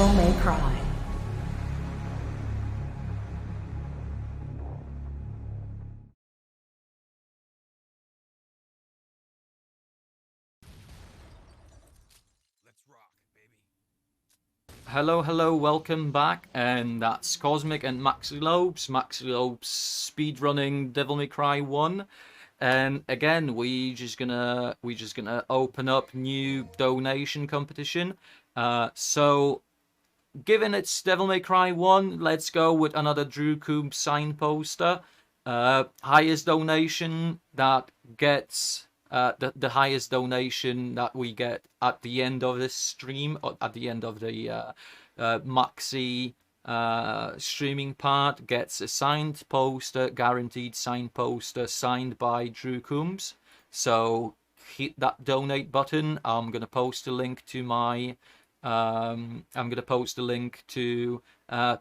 Devil May Cry. Hello, welcome back, and that's Cosmic and MaxyLobes speedrunning Devil May Cry 1. And again, we just gonna open up new donation competition. So given it's Devil May Cry 1, let's go with another Drew Coombs sign poster. Highest donation that gets the highest donation that we get at the end of this stream, or at the end of the Maxi streaming part, gets a signed poster, guaranteed signed poster, signed by Drew Coombs. So hit that donate button. I'm gonna post a link to my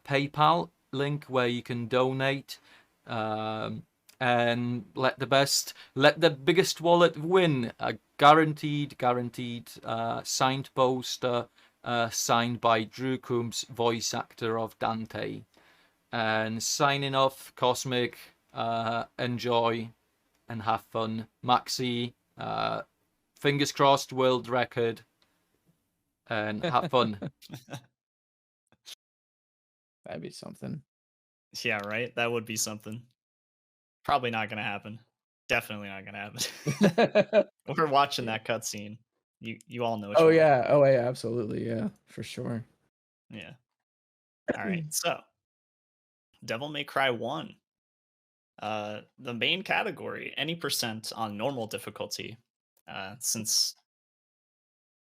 PayPal link where you can donate, and let the biggest wallet win a guaranteed signed poster, signed by Drew Coombs, voice actor of Dante. And signing off, Cosmic. Enjoy and have fun. Maxi, fingers crossed, world record. And have fun. That'd be something. Yeah, right? That would be something. Probably not gonna happen. Definitely not gonna happen. We're watching that cutscene. You all know what Oh you yeah. Oh yeah, absolutely. Yeah, for sure. Yeah. Alright, so Devil May Cry 1. The main category, any percent on normal difficulty. Since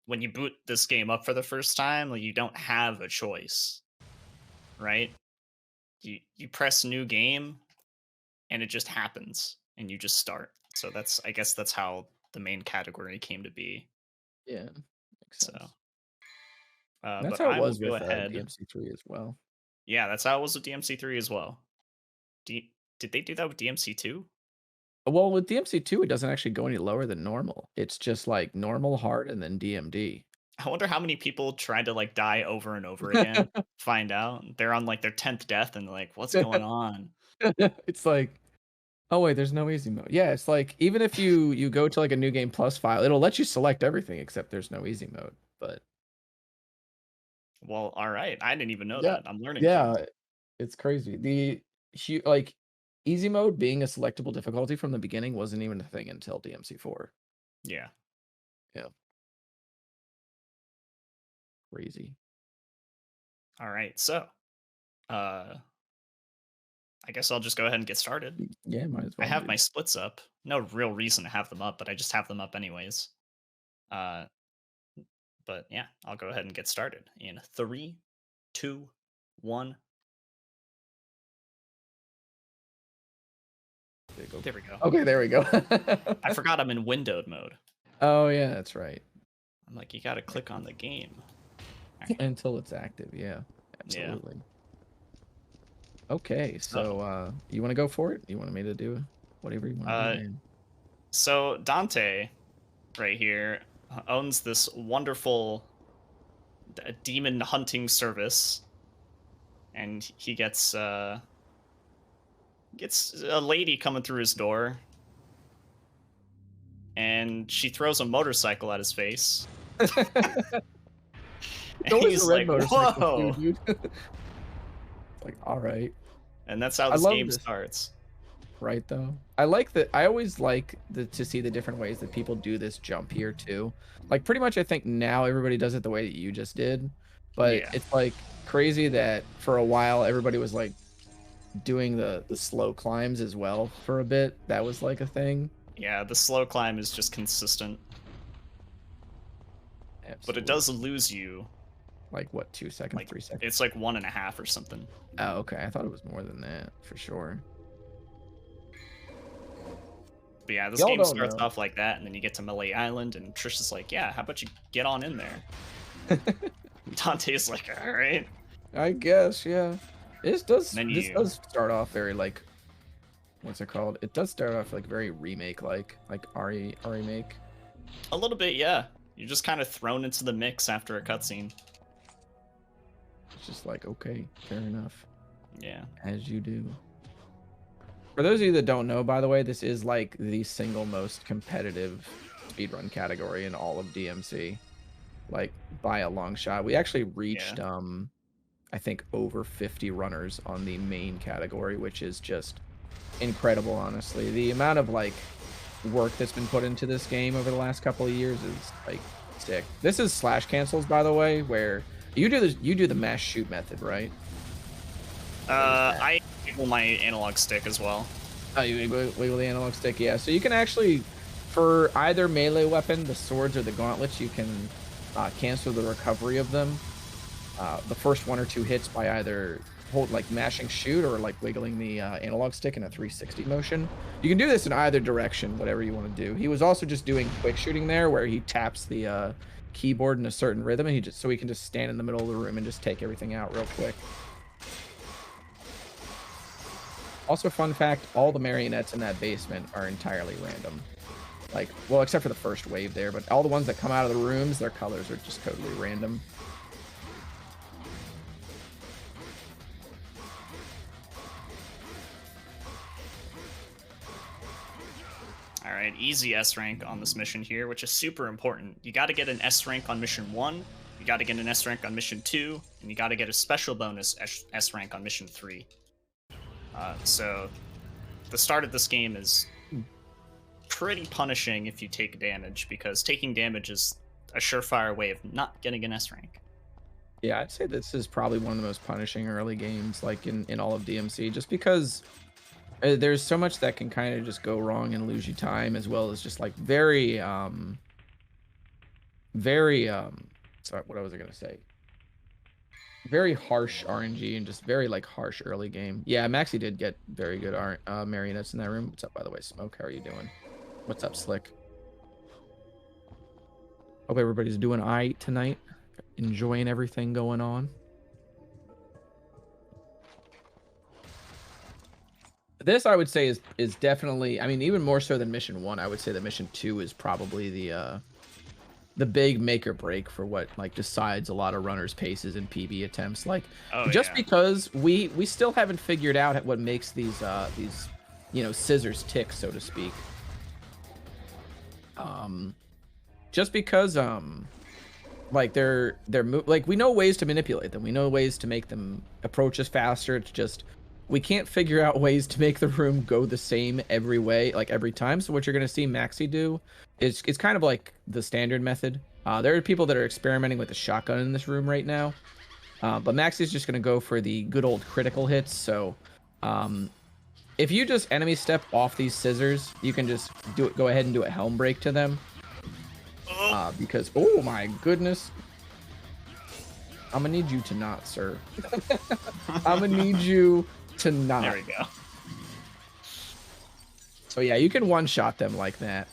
when you boot this game up for the first time, like, you don't have a choice. Right? You press new game and it just happens and you just start. So I guess that's how the main category came to be. Yeah, makes sense. So that's but how I it was will go with ahead. DMC3 as well. Yeah, that's how it was with DMC3 as well. Did they do that with DMC2? Well, with DMC2, it doesn't actually go any lower than normal. It's just like normal, hard, and then DMD. I wonder how many people tried to like die over and over again. Find out they're on like their 10th death and like, what's going on? It's like, oh wait, there's no easy mode. Yeah, it's like even if you go to like a new game plus file, it'll let you select everything except there's no easy mode. But well, all right, I didn't even know yeah, that. I'm learning. Yeah, things. it's crazy. Like easy mode being a selectable difficulty from the beginning wasn't even a thing until DMC4. Yeah. Yeah. Crazy. All right, so I guess I'll just go ahead and get started. Yeah, might as well. I have my splits up. No real reason to have them up, but I just have them up anyways. But yeah, I'll go ahead and get started in 3, 2, 1. There we go. Okay, there we go. I forgot I'm in windowed mode. Oh yeah, that's right. I'm like, you gotta click on the game. Right. Until it's active, yeah. Absolutely. Yeah. Okay, so you want to go for it? You want me to do whatever you want to do? So Dante, right here, owns this wonderful demon hunting service, and he gets a lady coming through his door, and she throws a motorcycle at his face. And he's like, whoa! Dude. Like, all right. And that's how this game starts. Right, though. I like that. I always like to see the different ways that people do this jump here, too. Like, pretty much, I think now everybody does it the way that you just did. But yeah, it's, like, crazy that for a while, everybody was, like, doing the slow climbs as well for a bit. That was, like, a thing. Yeah, the slow climb is just consistent. Absolutely. But it does lose you. Like, what, 2 seconds, like, 3 seconds? It's like 1.5 or something. Oh, okay. I thought it was more than that, for sure. But yeah, this game starts off like that, and then you get to Melee Island, and Trish is like, yeah, how about you get on in there? Dante's like, all right. I guess, yeah. This does start off very, like, what's it called? It does start off, like, very remake-like remake. A little bit, yeah. You're just kind of thrown into the mix after a cutscene. just like, okay, fair enough. Yeah. As you do. For those of you that don't know, by the way, this is like the single most competitive speedrun category in all of DMC. Like by a long shot. We actually reached I think over 50 runners on the main category, which is just incredible, honestly. The amount of like work that's been put into this game over the last couple of years is like sick. This is slash cancels, by the way, where you do the mash shoot method, right? I wiggle my analog stick as well. Oh, you wiggle the analog stick, yeah. So you can actually, for either melee weapon, the swords or the gauntlets, you can cancel the recovery of them. The first 1 or 2 hits by either mashing shoot or like wiggling the analog stick in a 360 motion. You can do this in either direction, whatever you want to do. He was also just doing quick shooting there, where he taps the keyboard in a certain rhythm, and so he can just stand in the middle of the room and just take everything out real quick. Also, fun fact, all the marionettes in that basement are entirely random. Like, well, except for the first wave there, but all the ones that come out of the rooms, their colors are just totally random. All right, easy S rank on this mission here, which is super important. You got to get an S rank on mission 1, you got to get an S rank on mission 2, and you got to get a special bonus S rank on mission 3. So the start of this game is pretty punishing if you take damage, because taking damage is a surefire way of not getting an S rank. Yeah, I'd say this is probably one of the most punishing early games, like in all of DMC, just because there's so much that can kind of just go wrong and lose you time, as well as just like very sorry, what was I gonna say? Very harsh RNG and just very like harsh early game. Yeah, Maxi did get very good marionettes in that room. What's up, by the way, Smoke? How are you doing? What's up, Slick? Hope everybody's doing aight tonight. Enjoying everything going on. This, I would say, is definitely, I mean, even more so than mission 1, I would say that mission 2 is probably the big make or break for what like decides a lot of runners' paces and PB attempts. Like, because we still haven't figured out what makes these scissors tick, so to speak. Just because like they're like, we know ways to manipulate them, we know ways to make them approach us faster. It's just we can't figure out ways to make the room go the same every way, like every time. So what you're gonna see Maxi do is it's kind of like the standard method. There are people that are experimenting with the shotgun in this room right now, but Maxi's just gonna go for the good old critical hits. So if you just enemy step off these scissors, you can just go ahead and do a helm break to them. Because, oh my goodness, I'm gonna need you to not, sir. I'm gonna need you to not. There we go. So yeah, you can one-shot them like that.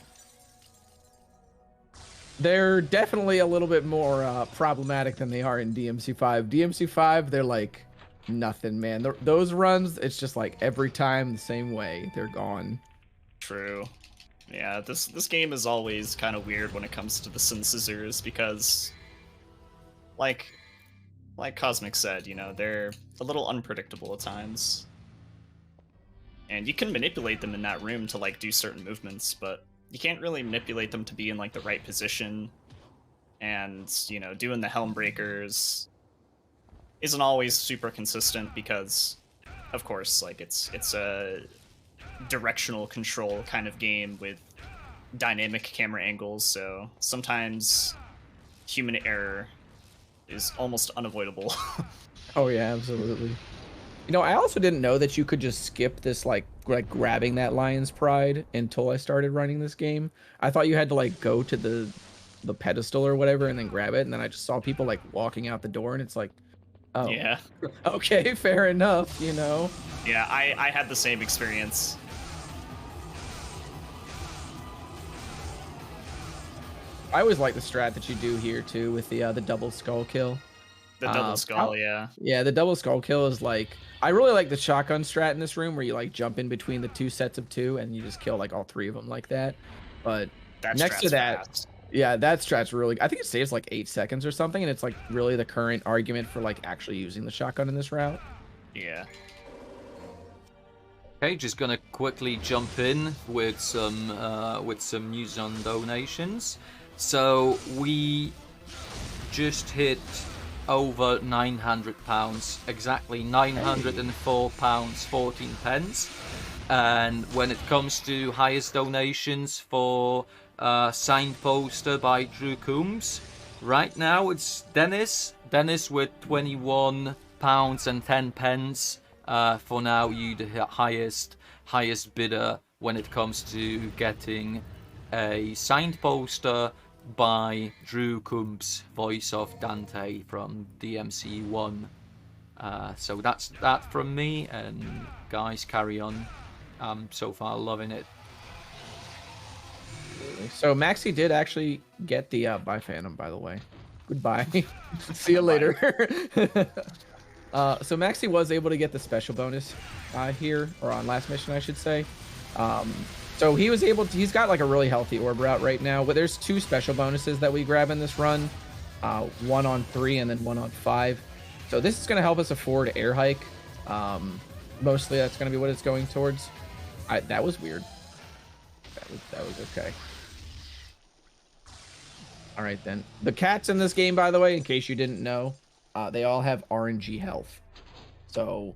They're definitely a little bit more problematic than they are in DMC5. DMC5, they're like nothing, man. Those runs, it's just like every time the same way. They're gone. True. Yeah, this game is always kind of weird when it comes to the scissors, because like Cosmic said, you know, they're a little unpredictable at times. And you can manipulate them in that room to like do certain movements, but you can't really manipulate them to be in like the right position. And, you know, doing the helm breakers isn't always super consistent because, of course, like it's a directional control kind of game with dynamic camera angles, so sometimes human error is almost unavoidable. Oh yeah, absolutely. You know, I also didn't know that you could just skip this like grabbing that lion's pride until I started running this game. I thought you had to like go to the pedestal or whatever and then grab it, and then I just saw people like walking out the door, and it's like, oh yeah, okay, fair enough, you know. Yeah, I had the same experience. I always like the strat that you do here too with the double skull kill. The double skull, yeah. Yeah, the double skull kill is like, I really like the shotgun strat in this room where you like jump in between the 2 sets of 2 and you just kill like all 3 of them like that. But that next to that, fast. Yeah, that strat's really. I think it saves like 8 seconds or something, and it's like really the current argument for like actually using the shotgun in this route. Yeah. Okay, just gonna quickly jump in with some news on donations. So we just hit over £900, exactly £904 14 pence. And when it comes to highest donations for signed poster by Drew Coombs, right now it's Dennis with £21 and 10 pence. For now, you the highest bidder when it comes to getting a signed poster by Drew Coombs, voice of Dante from DMC1. So that's that from me, and guys, carry on. I'm so far loving it. So Maxi did actually get the bye Phantom, by the way. Goodbye. See you later. So Maxi was able to get the special bonus here, or on last mission, I should say. So he was able to, he's got like a really healthy orb route right now, but there's 2 special bonuses that we grab in this run. 1 on 3 and then 1 on 5. So this is going to help us afford air hike. Mostly that's going to be what it's going towards. That was weird. That was okay. All right, then. The cats in this game, by the way, in case you didn't know, they all have RNG health. So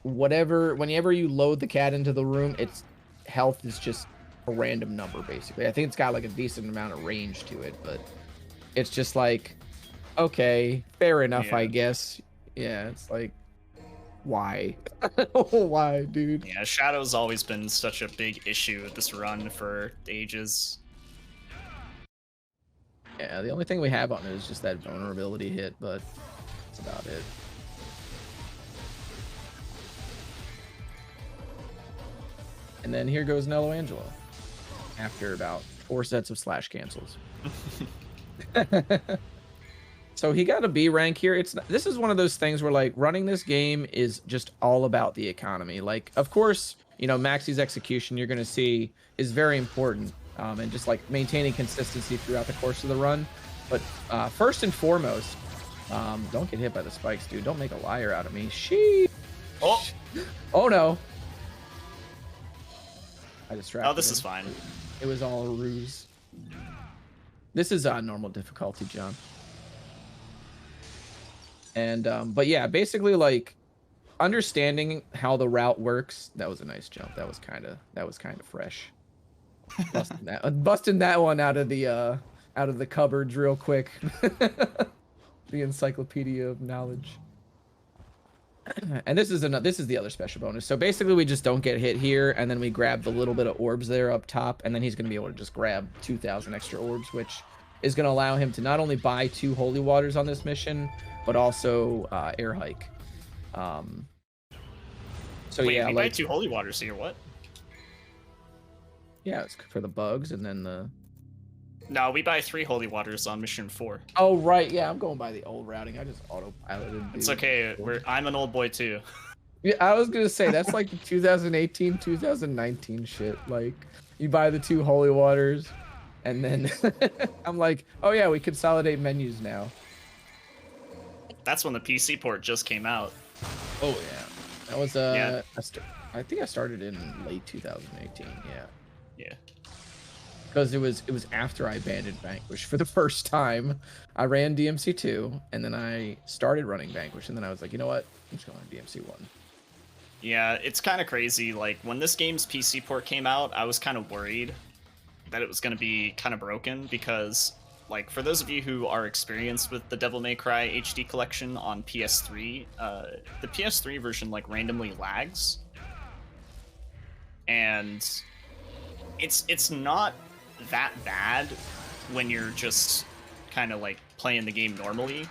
whenever you load the cat into the room, its health is just a random number, basically. I think it's got like a decent amount of range to it, but it's just like, okay, fair enough, I guess. Yeah, it's like, why? Why, dude? Yeah, Shadow's always been such a big issue with this run for ages. Yeah, the only thing we have on it is just that vulnerability hit, but that's about it. And then here goes Nello Angelo after about 4 sets of slash cancels. So he got a B rank here. This is one of those things where like running this game is just all about the economy. Like, of course, you know, Maxi's execution you're going to see is very important, and just like maintaining consistency throughout the course of the run. But first and foremost, don't get hit by the spikes, dude. Don't make a liar out of me. Oh no. I distracted. Oh, this him. is fine. It was all a ruse. This is normal difficulty, John. And but yeah, basically like understanding how the route works. That was a nice jump. That was kind of fresh. Busting that one out of the cupboards real quick. The encyclopedia of knowledge. And this is the other special bonus. So basically we just don't get hit here, and then we grab the little bit of orbs there up top, and then he's going to be able to just grab 2,000 extra orbs, which is going to allow him to not only buy 2 holy waters on this mission, but also air hike. So wait, yeah, we like buy 2 holy waters here. What? Yeah, it's for the bugs, and then the. No, we buy 3 holy waters on mission 4. Oh right, yeah, I'm going by the old routing. I just autopiloted. Dude. It's okay. I'm an old boy too. Yeah, I was gonna say that's like the 2018, 2019 shit. Like you buy the 2 holy waters, and then I'm like, oh yeah, we consolidate menus now. That's when the PC port just came out. Oh yeah, that was I think I started in late 2018. Yeah. Yeah. Because it was after I abandoned Vanquish for the first time. I ran DMC2, and then I started running Vanquish, and then I was like, you know what? I'm just going to DMC1. Yeah, it's kind of crazy. Like, when this game's PC port came out, I was kind of worried that it was going to be kind of broken, because, like, for those of you who are experienced with the Devil May Cry HD collection on PS3, the PS3 version, like, randomly lags. And it's not that bad when you're just kind of like playing the game normally,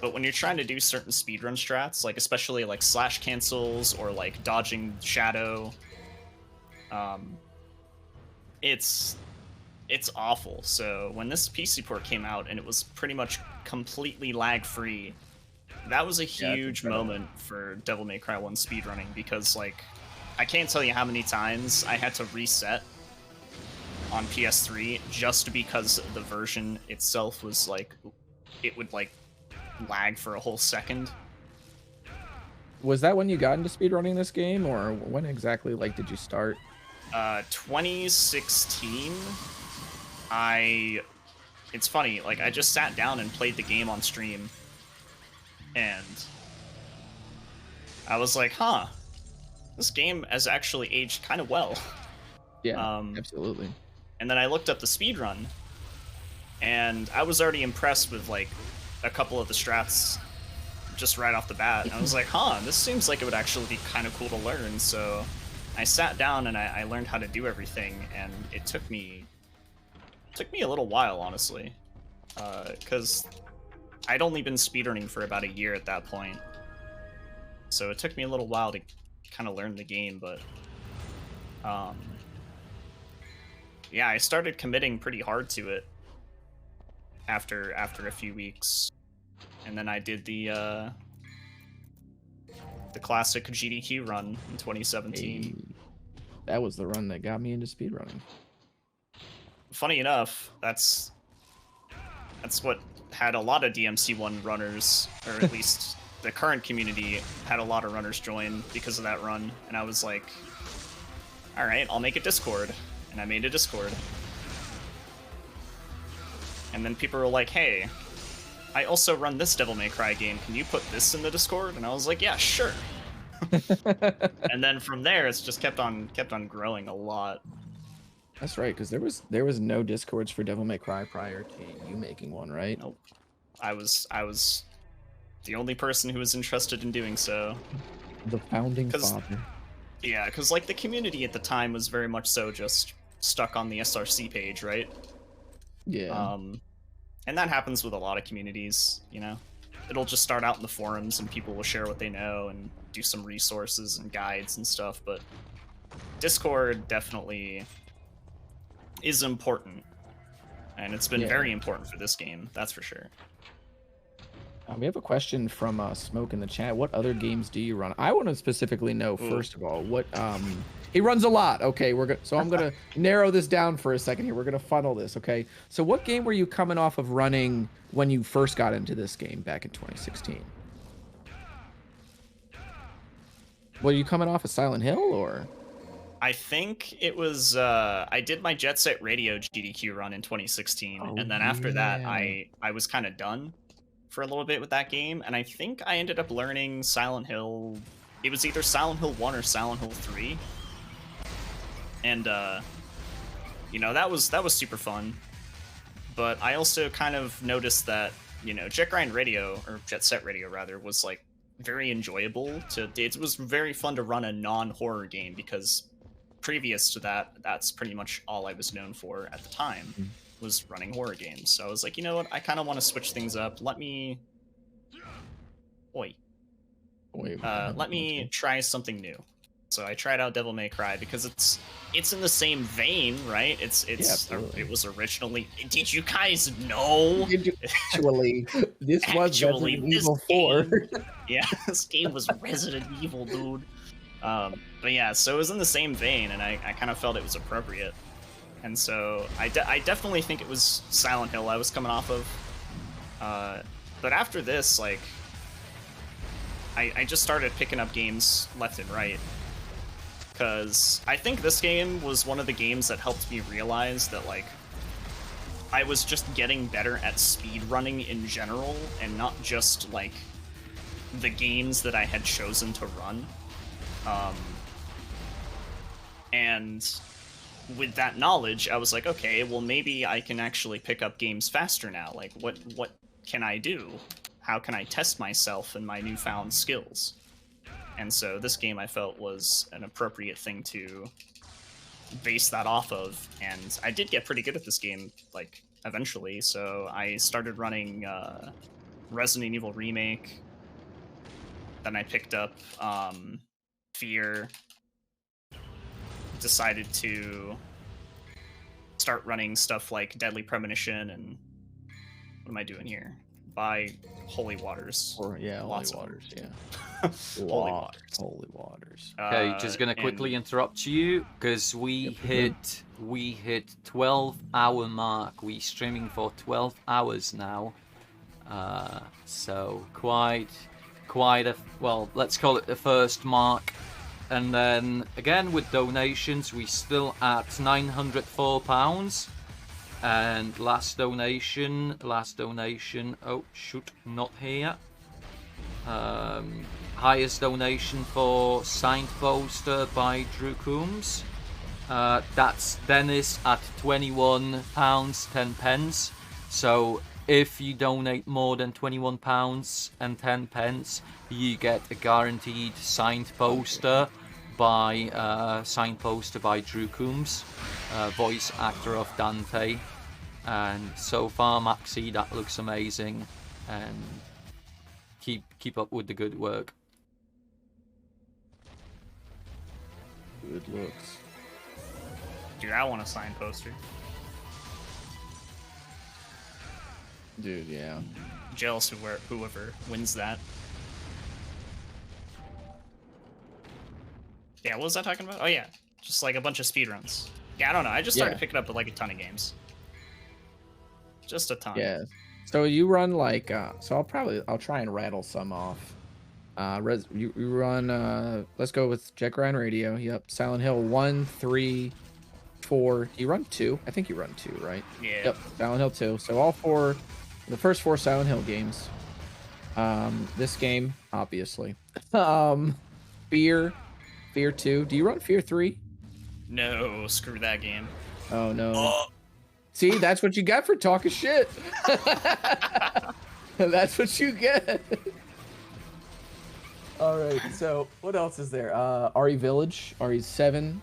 but when you're trying to do certain speedrun strats, like especially like slash cancels or like dodging shadow, it's awful. So when this PC port came out and it was pretty much completely lag free, that was a huge moment for Devil May Cry 1 speedrunning, because like I can't tell you how many times I had to reset on PS3 just because the version itself was like, it would like lag for a whole second. Was that when you got into speedrunning this game, or when exactly like did you start? 2016. It's funny, like I just sat down and played the game on stream, and I was like, huh, this game has actually aged kind of well. Yeah, absolutely. And then I looked up the speedrun, and I was already impressed with like a couple of the strats just right off the bat. And I was like, huh, this seems like it would actually be kind of cool to learn. So I sat down and I learned how to do everything, and it took me a little while, honestly, because I'd only been speedrunning for about a year at that point. So it took me a little while to kind of learn the game, but yeah, I started committing pretty hard to it after a few weeks, and then I did the classic GDQ run in 2017. Hey, that was the run that got me into speedrunning. Funny enough, that's what had a lot of DMC1 runners, or at least the current community had a lot of runners join because of that run, and I was like, all right, I'll make a Discord. And I made a Discord. And then people were like, hey, I also run this Devil May Cry game. Can you put this in the Discord? And I was like, yeah, sure. And then from there, it's just kept on growing a lot. That's right, because there was no Discords for Devil May Cry prior to you making one, right? Nope. I was the only person who was interested in doing so. The founding father. Yeah, because like the community at the time was very much so just stuck on the SRC page, right? Yeah. And that happens with a lot of communities, you know? It'll just start out in the forums and people will share what they know and do some resources and guides and stuff, but Discord definitely is important. And it's been very important for this game, that's for sure. We have a question from Smoke in the chat. What other games do you run? I want to specifically know, first of all, what he runs a lot. Okay, so I'm gonna narrow this down for a second here. We're gonna funnel this. Okay, so what game were you coming off of running when you first got into this game back in 2016? Were you coming off of Silent Hill, or? I think it was I did my Jet Set Radio GDQ run in 2016, and then after that I was kind of done for a little bit with that game, and I think I ended up learning Silent Hill. It was either Silent Hill 1 or Silent Hill 3. And you know, that was super fun. But I also kind of noticed that, you know, Jet Grind Radio, or Jet Set Radio rather, was like very enjoyable to it was very fun to run a non-horror game, because previous to that, that's pretty much all I was known for at the time. Was running horror games. So I was like, you know what, I kind of want to switch things up. Let me try something new. So I tried out Devil May Cry because it's in the same vein, right? It was originally. Did you guys know? Actually, this was Resident Evil 4. Yeah, this game was Resident Evil, dude. But yeah, so it was in the same vein, and I kind of felt it was appropriate. And so I definitely think it was Silent Hill I was coming off of. But after this, like, I just started picking up games left and right. Because I think this game was one of the games that helped me realize that, like, I was just getting better at speedrunning in general, and not just, like, the games that I had chosen to run. And with that knowledge, I was like, okay, well, maybe I can actually pick up games faster now. Like, what can I do? How can I test myself and my newfound skills? And so this game I felt was an appropriate thing to base that off of, and I did get pretty good at this game, like, eventually. So I started running Resident Evil Remake, then I picked up Fear, decided to start running stuff like Deadly Premonition, and what am I doing here? by holy waters. Or yeah, holy Lots of waters. Yeah. Holy waters. Holy waters. Okay, just gonna quickly interrupt you because we hit 12-hour mark. We streaming for 12 hours now. So quite a, well, let's call it the first mark. And then again with donations, we still at £904. And last donation, oh shoot, not here. Highest donation for signed poster by Drew Coombs. That's Dennis at £21.10. So if you donate more than £21.10, you get a guaranteed signed poster by Drew Coombs, voice actor of Dante. And so far, Maxi, that looks amazing. And keep up with the good work. Good looks. Dude, I want a signed poster. Dude, yeah. Jealous of whoever wins that. Yeah, what was I talking about? Oh yeah, just like a bunch of speedruns. Yeah, I don't know. I just started picking up with like a ton of games. Just a ton. Yeah. So you run like so I'll try and rattle some off. You run let's go with Jet Grind Radio. Yep. Silent Hill 1, 3, 4. You run 2. I think you run 2, right? Yeah. Yep. Silent Hill 2. So all 4, the first 4 Silent Hill games. This game, obviously. Fear 2. Do you run Fear 3? No, screw that game. Oh no. See, that's what you get for talking shit. That's what you get. All right, so what else is there? RE Village, RE7,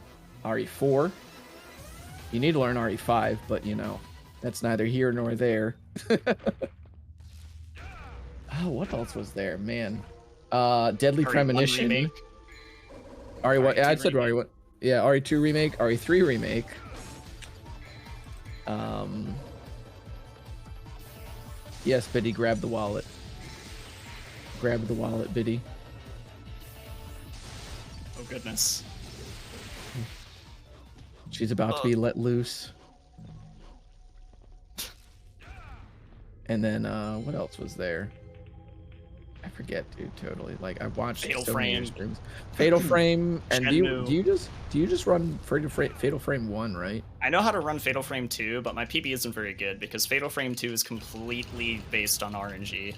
RE4. You need to learn RE5, but you know, that's neither here nor there. Oh, what else was there, man? Deadly Premonition. RE1, yeah, I said RE1. Yeah, RE2 remake, RE3 remake. Yes, Biddy, grab the wallet. Grab the wallet, Biddy. Oh goodness. She's about to be let loose. And then what else was there? I forget, dude. Totally. Like I watched Fatal so Frame. many streams. Fatal Frame, and do Shenmue. you just run Fatal Frame 1, right? I know how to run Fatal Frame 2, but my PB isn't very good because Fatal Frame 2 is completely based on RNG.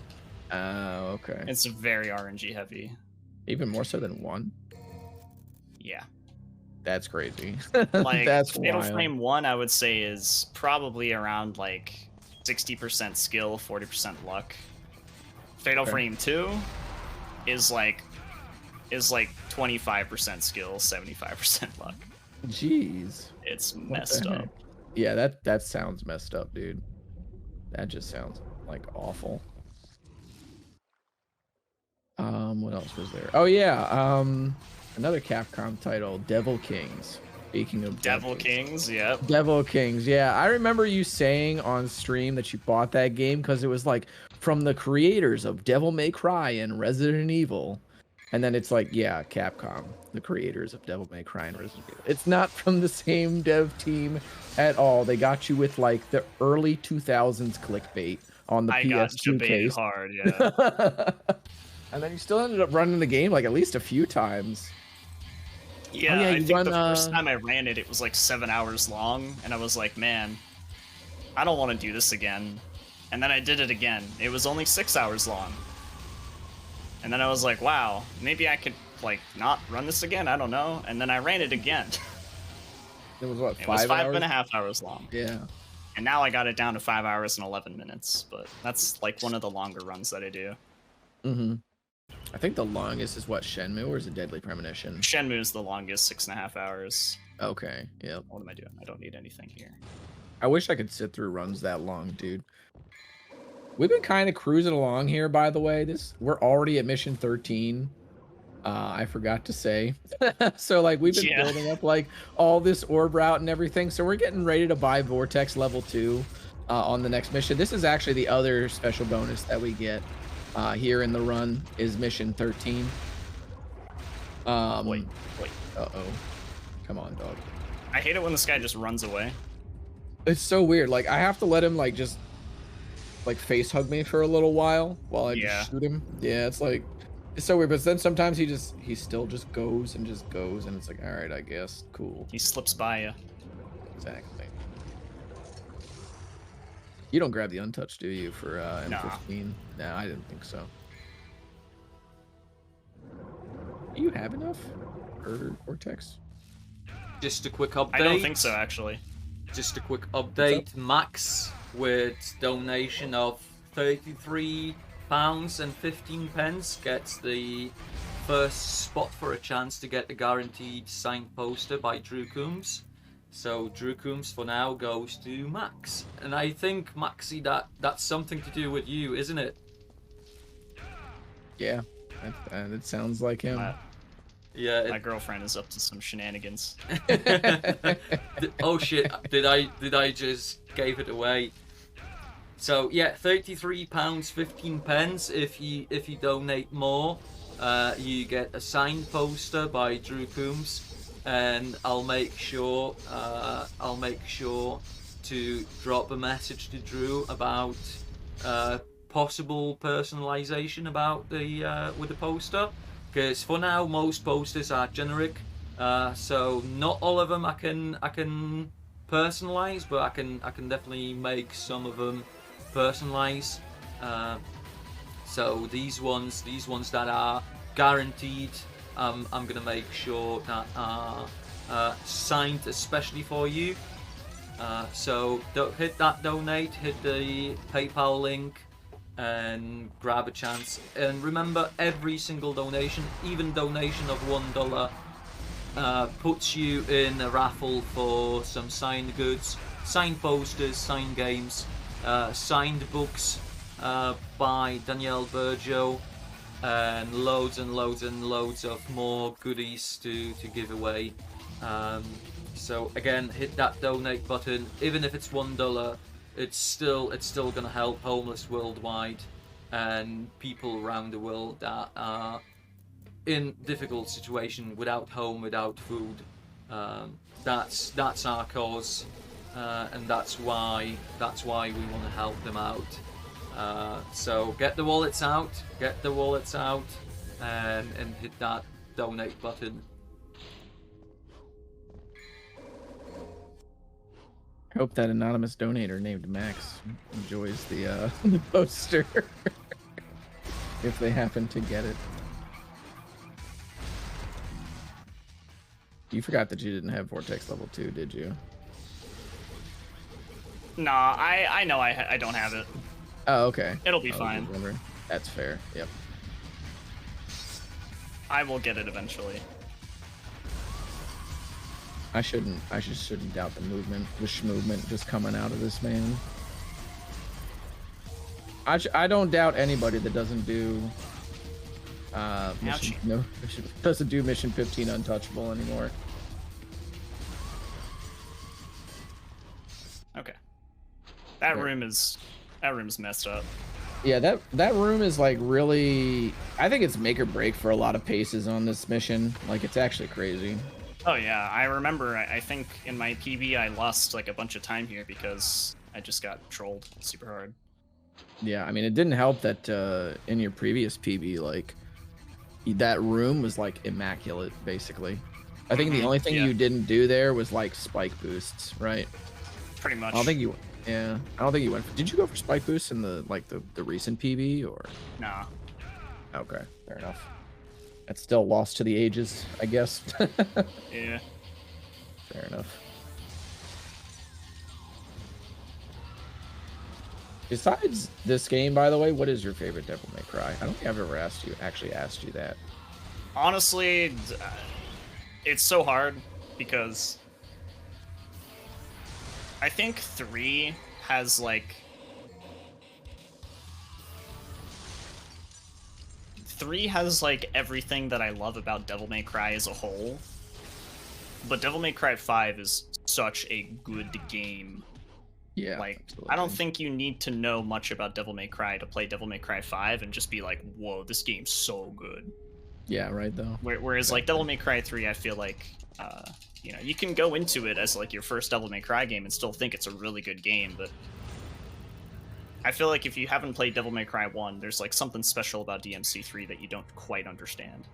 Oh, okay. It's very RNG heavy. Even more so than 1? Yeah. That's crazy. Like That's Fatal wild. Frame 1 I would say is probably around like 60% skill, 40% luck. Fatal Frame 2 is like 25% skill, 75% luck. Jeez. It's What messed the up. heck? Yeah, that sounds messed up, dude. That just sounds like awful. What else was there? Oh yeah, another Capcom title, Devil Kings. Speaking of Devil Kings, yep. Devil Kings, yeah. I remember you saying on stream that you bought that game because it was like from the creators of Devil May Cry and Resident Evil. And then it's like, yeah, Capcom, the creators of Devil May Cry and Resident Evil. It's not from the same dev team at all. They got you with like the early 2000s clickbait on the I got PS2 debated case. hard, yeah. And then you still ended up running the game like at least a few times. Yeah, yeah, I you think run, the first time I ran it, it was like 7 hours long, and I was like, man, I don't want to do this again. And then I did it again. It was only 6 hours long. And then I was like, wow, maybe I could, like, not run this again, I don't know. And then I ran it again. It was what, 5 It was hours? 5.5 hours long. Yeah. And now I got it down to 5 hours and 11 minutes, but that's like one of the longer runs that I do. Mm-hmm. I think the longest is what, Shenmue, or is it Deadly Premonition? Shenmue's the longest, 6.5 hours. Okay, yep. What am I doing? I don't need anything here. I wish I could sit through runs that long, dude. We've been kind of cruising along here, by the way. We're already at mission 13. I forgot to say. So like we've been building up like all this orb route and everything. So we're getting ready to buy Vortex level 2. on the next mission. This is actually the other special bonus that we get here in the run is mission 13. Wait. Uh-oh. Come on, dog. I hate it when this guy just runs away. It's so weird. Like, I have to let him, like, just, like, face hug me for a little while I just shoot him. Yeah, it's like, it's so weird. But then sometimes he still just goes, and it's like, all right, I guess. Cool. He slips by you. Exactly. You don't grab the untouched, do you, for M15? No, I didn't think so. Do you have enough? Or Vortex? Just a quick update. I don't think so, actually. Just a quick update. Max with donation of £33.15 gets the first spot for a chance to get the guaranteed signed poster by Drew Coombs. So Drew Coombs for now goes to Max. And I think, Maxi, that's something to do with you, isn't it? Yeah, it sounds like him. Yeah. My girlfriend is up to some shenanigans. Oh shit! Did I just gave it away? So yeah, £33.15. If you donate more, you get a signed poster by Drew Coombs, and I'll make sure to drop a message to Drew about possible personalization about the with the poster. Because for now, most posters are generic, so not all of them I can personalize, but I can definitely make some of them personalize. So these ones that are guaranteed, I'm gonna make sure that are signed especially for you. So hit that donate, hit the PayPal link, and grab a chance. And remember, every single donation, even donation of $1, puts you in a raffle for some signed goods, signed posters, signed games, signed books by Danielle Burjo, and loads of more goodies to give away. So again, hit that donate button. Even if it's $1, it's still gonna help homeless worldwide and people around the world that are in difficult situation, without home, without food. That's our cause, and that's why we want to help them out. So get the wallets out, and hit that donate button. I hope that anonymous donator named Max enjoys the poster if they happen to get it. You forgot that you didn't have Vortex level 2, did you? Nah, I know I don't have it. Oh, okay. It'll be fine. That's fair. Yep. I will get it eventually. I just shouldn't doubt the movement just coming out of this man. I don't doubt anybody that doesn't do doesn't do mission 15 untouchable anymore. Okay. That room's messed up. Yeah, that room is like really, I think it's make or break for a lot of paces on this mission. Like, it's actually crazy. Oh yeah, I remember, I think in my PB I lost like a bunch of time here because I just got trolled super hard. Yeah, I mean, it didn't help that in your previous PB, like, that room was like immaculate, basically. I think the only thing you didn't do there was like spike boosts, right? Pretty much. I don't think you went. Did you go for spike boosts in the recent PB or? Nah. Okay, fair enough. That's still lost to the ages, I guess. Yeah. Fair enough. Besides this game, by the way, what is your favorite Devil May Cry? I don't think I've ever asked you that. Honestly, it's so hard because I think 3 has like everything that I love about Devil May Cry as a whole. But Devil May Cry 5 is such a good game Yeah, Like, absolutely. I don't think you need to know much about Devil May Cry to play Devil May Cry 5 and just be like, whoa, this game's so good. Yeah, right though. Whereas like Devil May Cry 3, I feel like you know, you can go into it as like your first Devil May Cry game and still think it's a really good game, but I feel like if you haven't played Devil May Cry 1, there's like something special about DMC3 that you don't quite understand.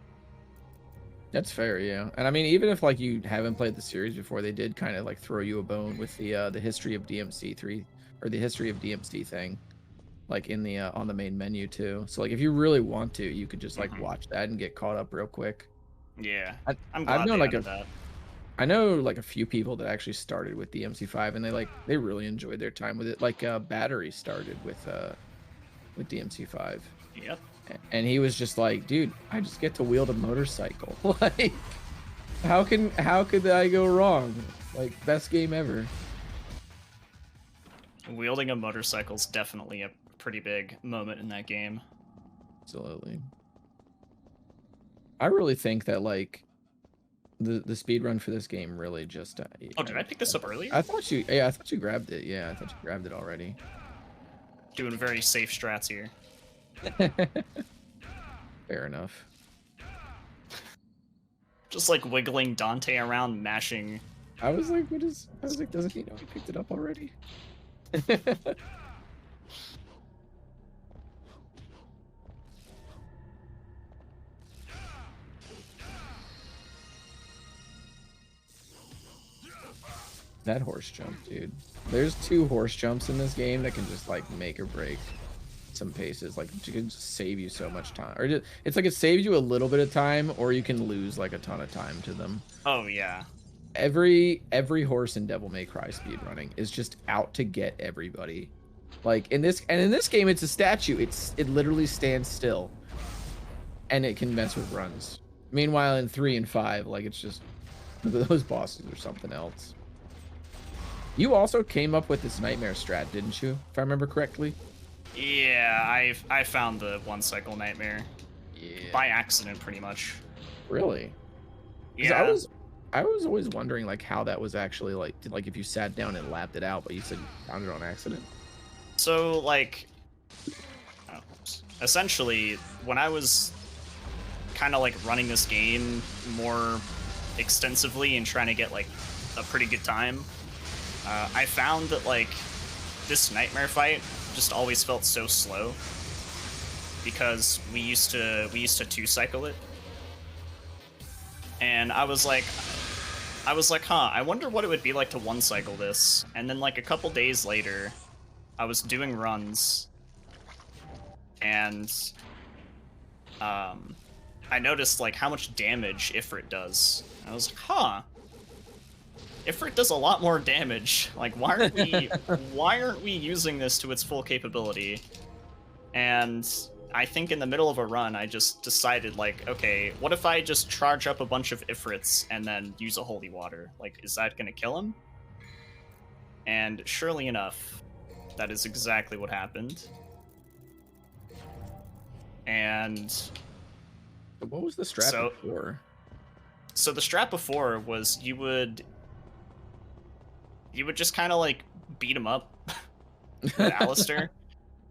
That's fair, yeah. And I mean, even if like you haven't played the series before, they did kind of like throw you a bone with the history of DMC3 or the history of DMC thing, like in the on the main menu too. So like if you really want to, you could just like watch that and get caught up real quick. Yeah, I've I'm glad known they like added that. I know like a few people that actually started with DMC5 and they really enjoyed their time with it. Like Battery started with DMC5. Yep. And he was just like, dude, I just get to wield a motorcycle. Like, how could I go wrong? Like, best game ever. Wielding a motorcycle is definitely a pretty big moment in that game. Absolutely. I really think that like the speed run for this game really just. Oh, did I pick this up earlier? I thought you grabbed it. Yeah, I thought you grabbed it already. Doing very safe strats here. Fair enough. Just like wiggling Dante around, mashing. I was like, doesn't he know he picked it up already? That horse jump, dude. There's 2 horse jumps in this game that can just like make or break some paces. Like it can just save you so much time, or just, it's like it saves you a little bit of time, or you can lose like a ton of time to them. Oh yeah. Every horse in Devil May Cry speedrunning is just out to get everybody. Like in this game, it's a statue. It literally stands still, and it can mess with runs. Meanwhile, in 3 and 5, like it's just those bosses are something else. You also came up with this nightmare strat, didn't you? If I remember correctly. Yeah, I found the 1 cycle nightmare. Yeah. By accident, pretty much. Really? Yeah. I was always wondering like how that was actually like if you sat down and lapped it out, but you said you found it on accident. So like, essentially, when I was kind of like running this game more extensively and trying to get like a pretty good time, I found that like this nightmare fight just always felt so slow because we used to 2 cycle it, and I was like, huh, I wonder what it would be like to 1 cycle this. And then like a couple days later, I was doing runs, and I noticed like how much damage Ifrit does. I was like, huh, Ifrit does a lot more damage. Like, why aren't we using this to its full capability? And I think in the middle of a run, I just decided, like, okay, what if I just charge up a bunch of Ifrits and then use a holy water? Like, is that gonna kill him? And surely enough, that is exactly what happened. And What was the strat before? So the strat before was you would just kind of like beat him up with Alistair.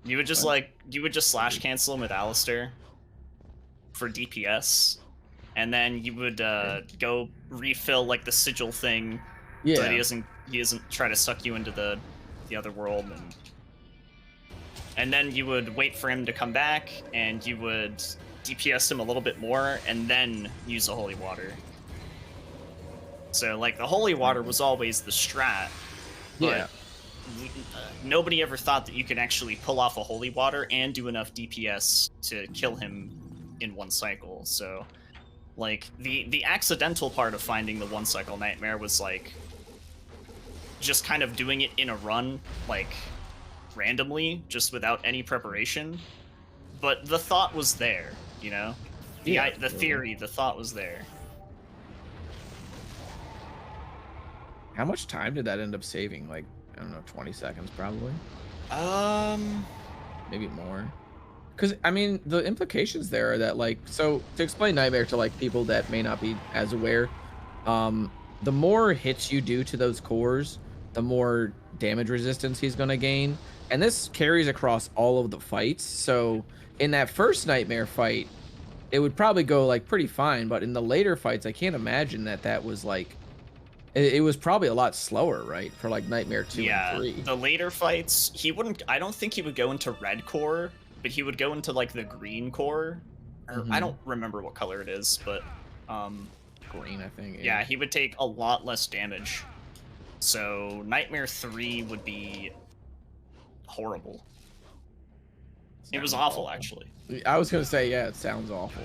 You would just slash cancel him with Alistair for DPS, and then you would go refill like the sigil thing, so that he doesn't try to suck you into the other world, and then you would wait for him to come back, and you would DPS him a little bit more, and then use the holy water. So like the holy water was always the strat, but nobody ever thought that you could actually pull off a holy water and do enough DPS to kill him in 1 cycle. So like the accidental part of finding the 1 cycle nightmare was like just kind of doing it in a run, like randomly, just without any preparation. But the thought was there, you know? The theory, the thought was there. How much time did that end up saving? Like, I don't know, 20 seconds probably? Maybe more. Because, I mean, the implications there are that, like, so to explain Nightmare to, like, people that may not be as aware, the more hits you do to those cores, the more damage resistance he's going to gain. And this carries across all of the fights. So in that first Nightmare fight, it would probably go like pretty fine. But in the later fights, I can't imagine that was like, it was probably a lot slower, right? For like Nightmare 2 and 3. The later fights, he wouldn't, I don't think he would go into red core, but he would go into like the green core. Or I don't remember what color it is, but green, I think. Yeah, he would take a lot less damage. So Nightmare 3 would be horrible. It was awful, actually. I was gonna say, yeah, it sounds awful.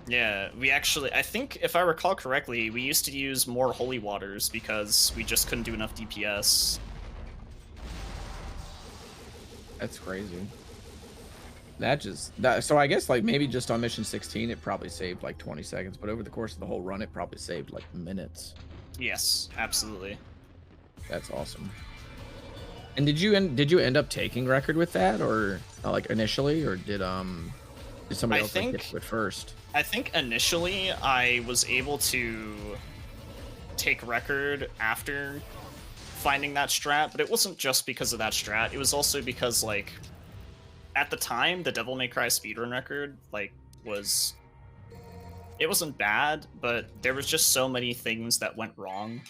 Yeah, we actually, I think if I recall correctly, we used to use more holy waters because we just couldn't do enough DPS. That's crazy. So I guess like maybe just on mission 16 it probably saved like 20 seconds, but over the course of the whole run it probably saved like minutes. Yes, absolutely. That's awesome. And did you end up taking record with that, or like initially, or did somebody else like, get to it first? I think initially I was able to take record after finding that strat, but it wasn't just because of that strat. It was also because like at the time the Devil May Cry speedrun record like it wasn't bad, but there was just so many things that went wrong,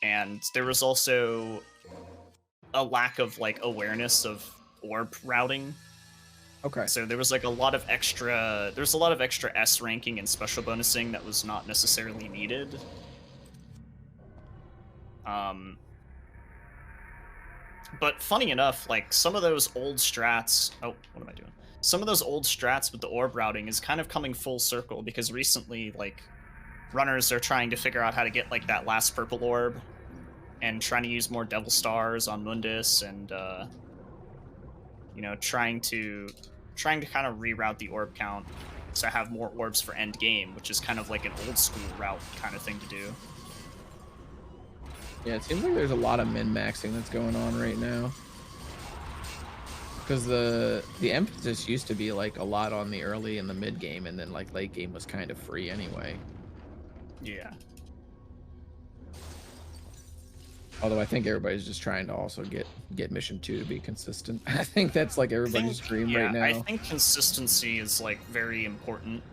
and there was also a lack of like awareness of orb routing. Okay. So there was like a lot of extra S ranking and special bonusing that was not necessarily needed. But funny enough, like some of those old strats, some of those old strats with the orb routing is kind of coming full circle, because recently like runners are trying to figure out how to get like that last purple orb and trying to use more devil stars on Mundus, and you know, trying to kind of reroute the orb count to have more orbs for end game, which is kind of like an old school route kind of thing to do. Yeah, it seems like there's a lot of min-maxing that's going on right now. Because the emphasis used to be like a lot on the early and the mid game, and then like late game was kind of free anyway. Yeah. Although I think everybody's just trying to also get mission 2 to be consistent. I think that's like everybody's dream right now. I think consistency is like very important.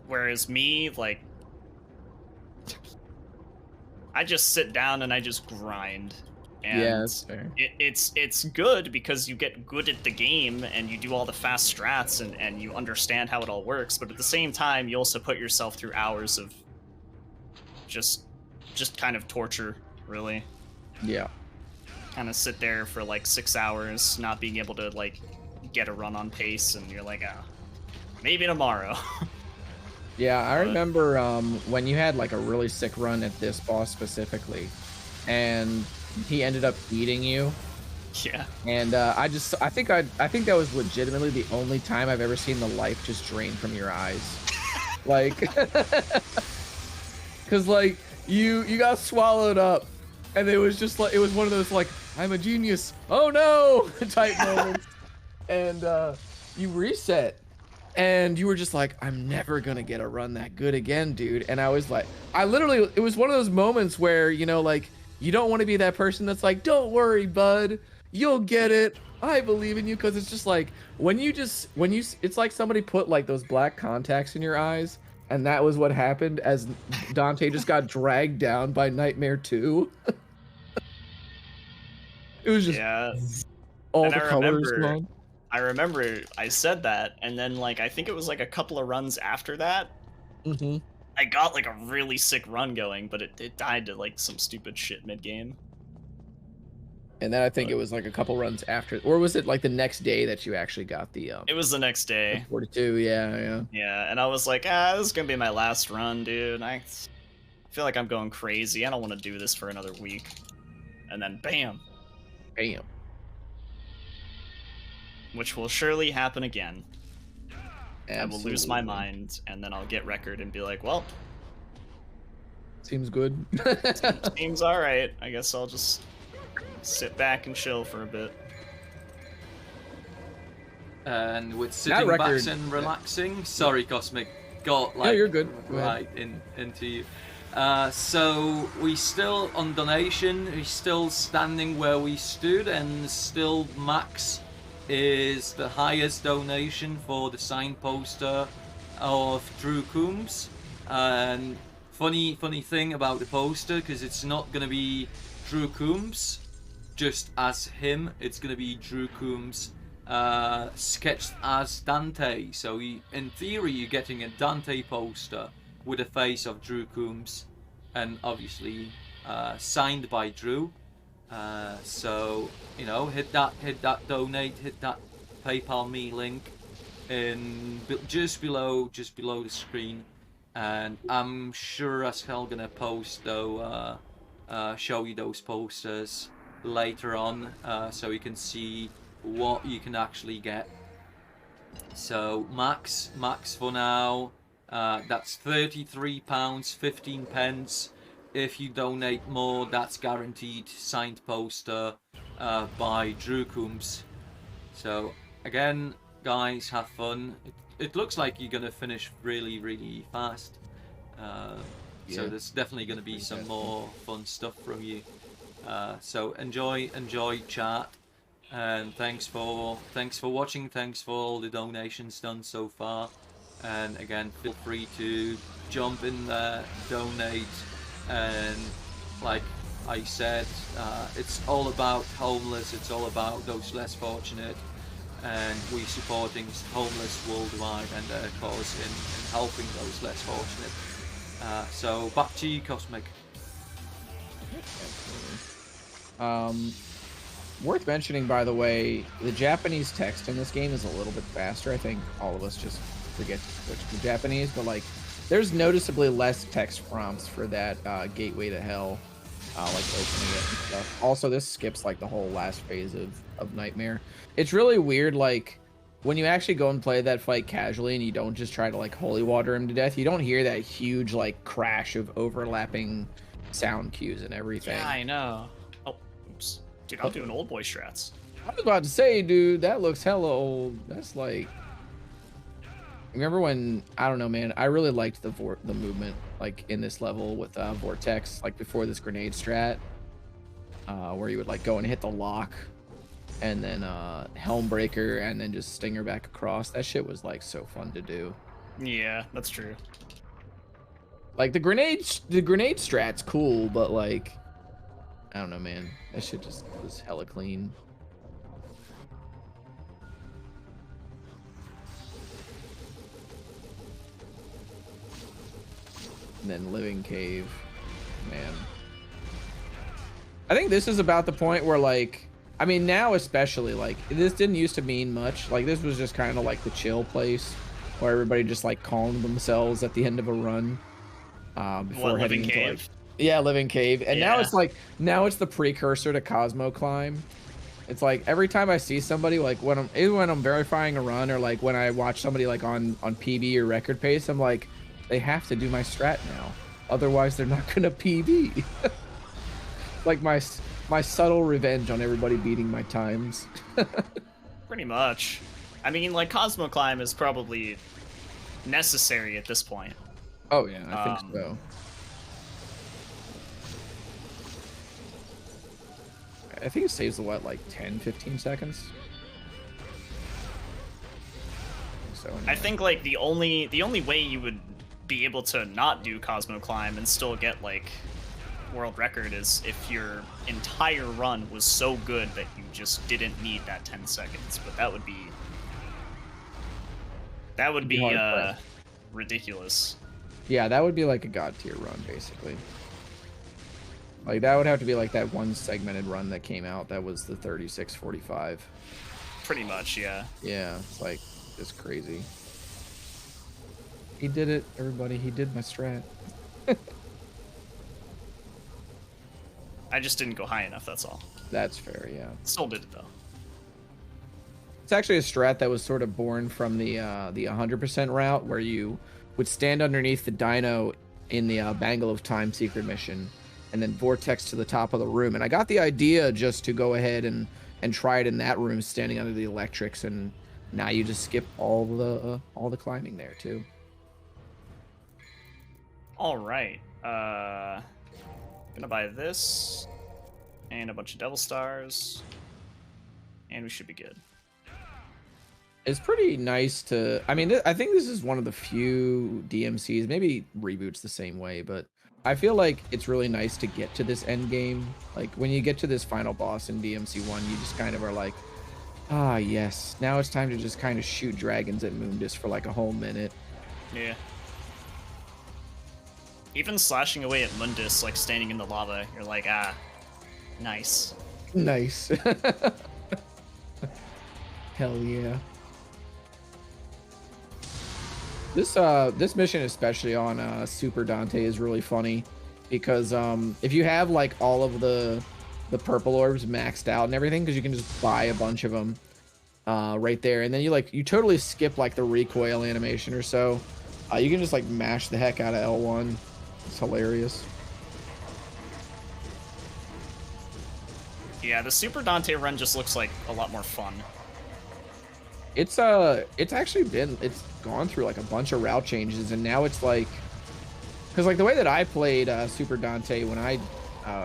Whereas me, like, I just sit down and I just grind. And yeah, that's fair. It's good because you get good at the game and you do all the fast strats and you understand how it all works, but at the same time you also put yourself through hours of just kind of torture, really. Yeah. Kind of sit there for like 6 hours not being able to like get a run on pace, and you're like, ah, maybe tomorrow. Yeah, I remember when you had like a really sick run at this boss specifically, and he ended up eating you. Yeah. And I think that was legitimately the only time I've ever seen the life just drain from your eyes. Like, because like you got swallowed up, and it was just like, it was one of those like, I'm a genius, oh no type moments, and you reset. And you were just like, I'm never gonna get a run that good again, dude. And I was like, it was one of those moments where, you know, like, you don't want to be that person that's like, don't worry, bud, you'll get it, I believe in you. Because it's just like, it's like somebody put like those black contacts in your eyes, and that was what happened as Dante just got dragged down by Nightmare 2. It was just all the colors gone. I remember I said that, and then like I think it was like a couple of runs after that, I got like a really sick run going, but it died to like some stupid shit mid game. And then I think it was like a couple runs after, or was it like the next day that you actually got the? It was the next day. 42, yeah. Yeah, and I was like, this is gonna be my last run, dude. I feel like I'm going crazy. I don't want to do this for another week. And then bam. Which will surely happen again. Absolutely. I will lose my mind, and then I'll get record and be like, well, seems good. seems all right. I guess I'll just sit back and chill for a bit. And with sitting back and relaxing, sorry, Cosmic, got like you're good. right into you. So we still on donation. We're still standing where we stood, and still Max is the highest donation for the signed poster of Drew Coombs. And funny thing about the poster, because it's not gonna be Drew Coombs just as him. It's gonna be Drew Coombs sketched as Dante. So in theory, you're getting a Dante poster with a face of Drew Coombs, and obviously signed by Drew. So you know, hit that donate, hit that PayPal me link in just below the screen, and I'm sure as hell gonna post though show you those posters later on, so you can see what you can actually get. So Max for now. That's £33.15. If you donate more, that's guaranteed signed poster by Drew Coombs. So again, guys, have fun. It looks like you're gonna finish really fast. So there's definitely gonna be some more fun stuff from you. So enjoy chat. And thanks for watching. Thanks for all the donations done so far. And again, feel free to jump in there, donate, and like I said, it's all about homeless. It's all about those less fortunate, and we supporting homeless worldwide and their cause in helping those less fortunate. So back to you, Cosmic. Worth mentioning, by the way, the Japanese text in this game is a little bit faster. I think all of us just forget to switch to Japanese, but like there's noticeably less text prompts for that gateway to hell, like opening it and stuff. Also, this skips like the whole last phase of Nightmare. It's really weird, like when you actually go and play that fight casually and you don't just try to like holy water him to death, you don't hear that huge like crash of overlapping sound cues and everything. Yeah, I know. Oh, oops. Dude, I'm doing old boy strats. I was about to say, dude, that looks hella old. That's like, remember when, I don't know, man, I really liked the movement like in this level with Vortex, like before this grenade strat, where you would like go and hit the lock and then Helm Breaker and then just stinger back across. That shit was like so fun to do. Yeah, that's true. Like the grenade strat's cool, but like, I don't know, man. That shit just was hella clean. And then Living Cave, man. I think this is about the point where like, I mean now especially, like this didn't used to mean much. Like this was just kind of like the chill place where everybody just like calmed themselves at the end of a run. Before heading into like, yeah, Living Cave. And now it's like, now it's the precursor to Cosmo Climb. It's like every time I see somebody, like when I'm verifying a run or like when I watch somebody like on PB or record pace, I'm like, they have to do my strat now, otherwise they're not gonna PB. Like my subtle revenge on everybody beating my times. Pretty much. I mean, like Cosmo Climb is probably necessary at this point. Oh yeah, I think so. I think it saves what, like 10-15 seconds. So anyway. I think like the only way you would be able to not do Cosmo Climb and still get like world record is if your entire run was so good that you just didn't need that 10 seconds. But that would be ridiculous. Yeah, that would be like a god tier run basically. Like that would have to be like that one segmented run that came out that was the 36:45. Pretty much, yeah. Yeah, it's like it's crazy. He did it, everybody. He did my strat. I just didn't go high enough, that's all. That's fair, yeah. Still did it though. It's actually a strat that was sort of born from the 100% route where you would stand underneath the dino in the Bangle of Time secret mission and then vortex to the top of the room. And I got the idea just to go ahead and try it in that room, standing under the electrics, and now you just skip all the climbing there too. All right. Gonna buy this and a bunch of Devil Stars, and we should be good. It's pretty nice to. I mean, I think this is one of the few DMCs. Maybe Reboot's the same way, but I feel like it's really nice to get to this end game. Like when you get to this final boss in DMC1, you just kind of are like, ah, yes. Now it's time to just kind of shoot dragons at Mundus for like a whole minute. Yeah. Even slashing away at Mundus, like standing in the lava, you're like, ah, nice. Nice. Hell yeah. This mission, especially on Super Dante, is really funny because if you have like all of the purple orbs maxed out and everything, because you can just buy a bunch of them right there, and then you totally skip like the recoil animation or so. You can just like mash the heck out of L1. It's hilarious. Yeah, the Super Dante run just looks like a lot more fun. It's actually it's gone through like a bunch of route changes, and now it's like, because like the way that I played Super Dante when I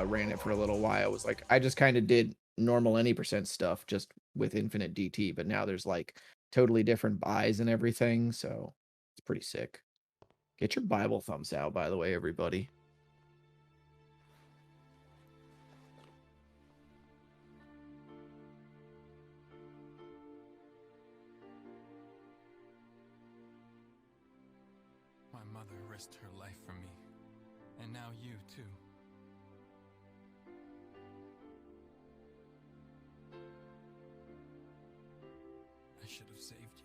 ran it for a little while was like I just kind of did normal any percent stuff just with infinite DT, but now there's like totally different buys and everything, so it's pretty sick. Get your Bible thumbs out, by the way, everybody. My mother risked her life for me, and now you too. I should have saved you.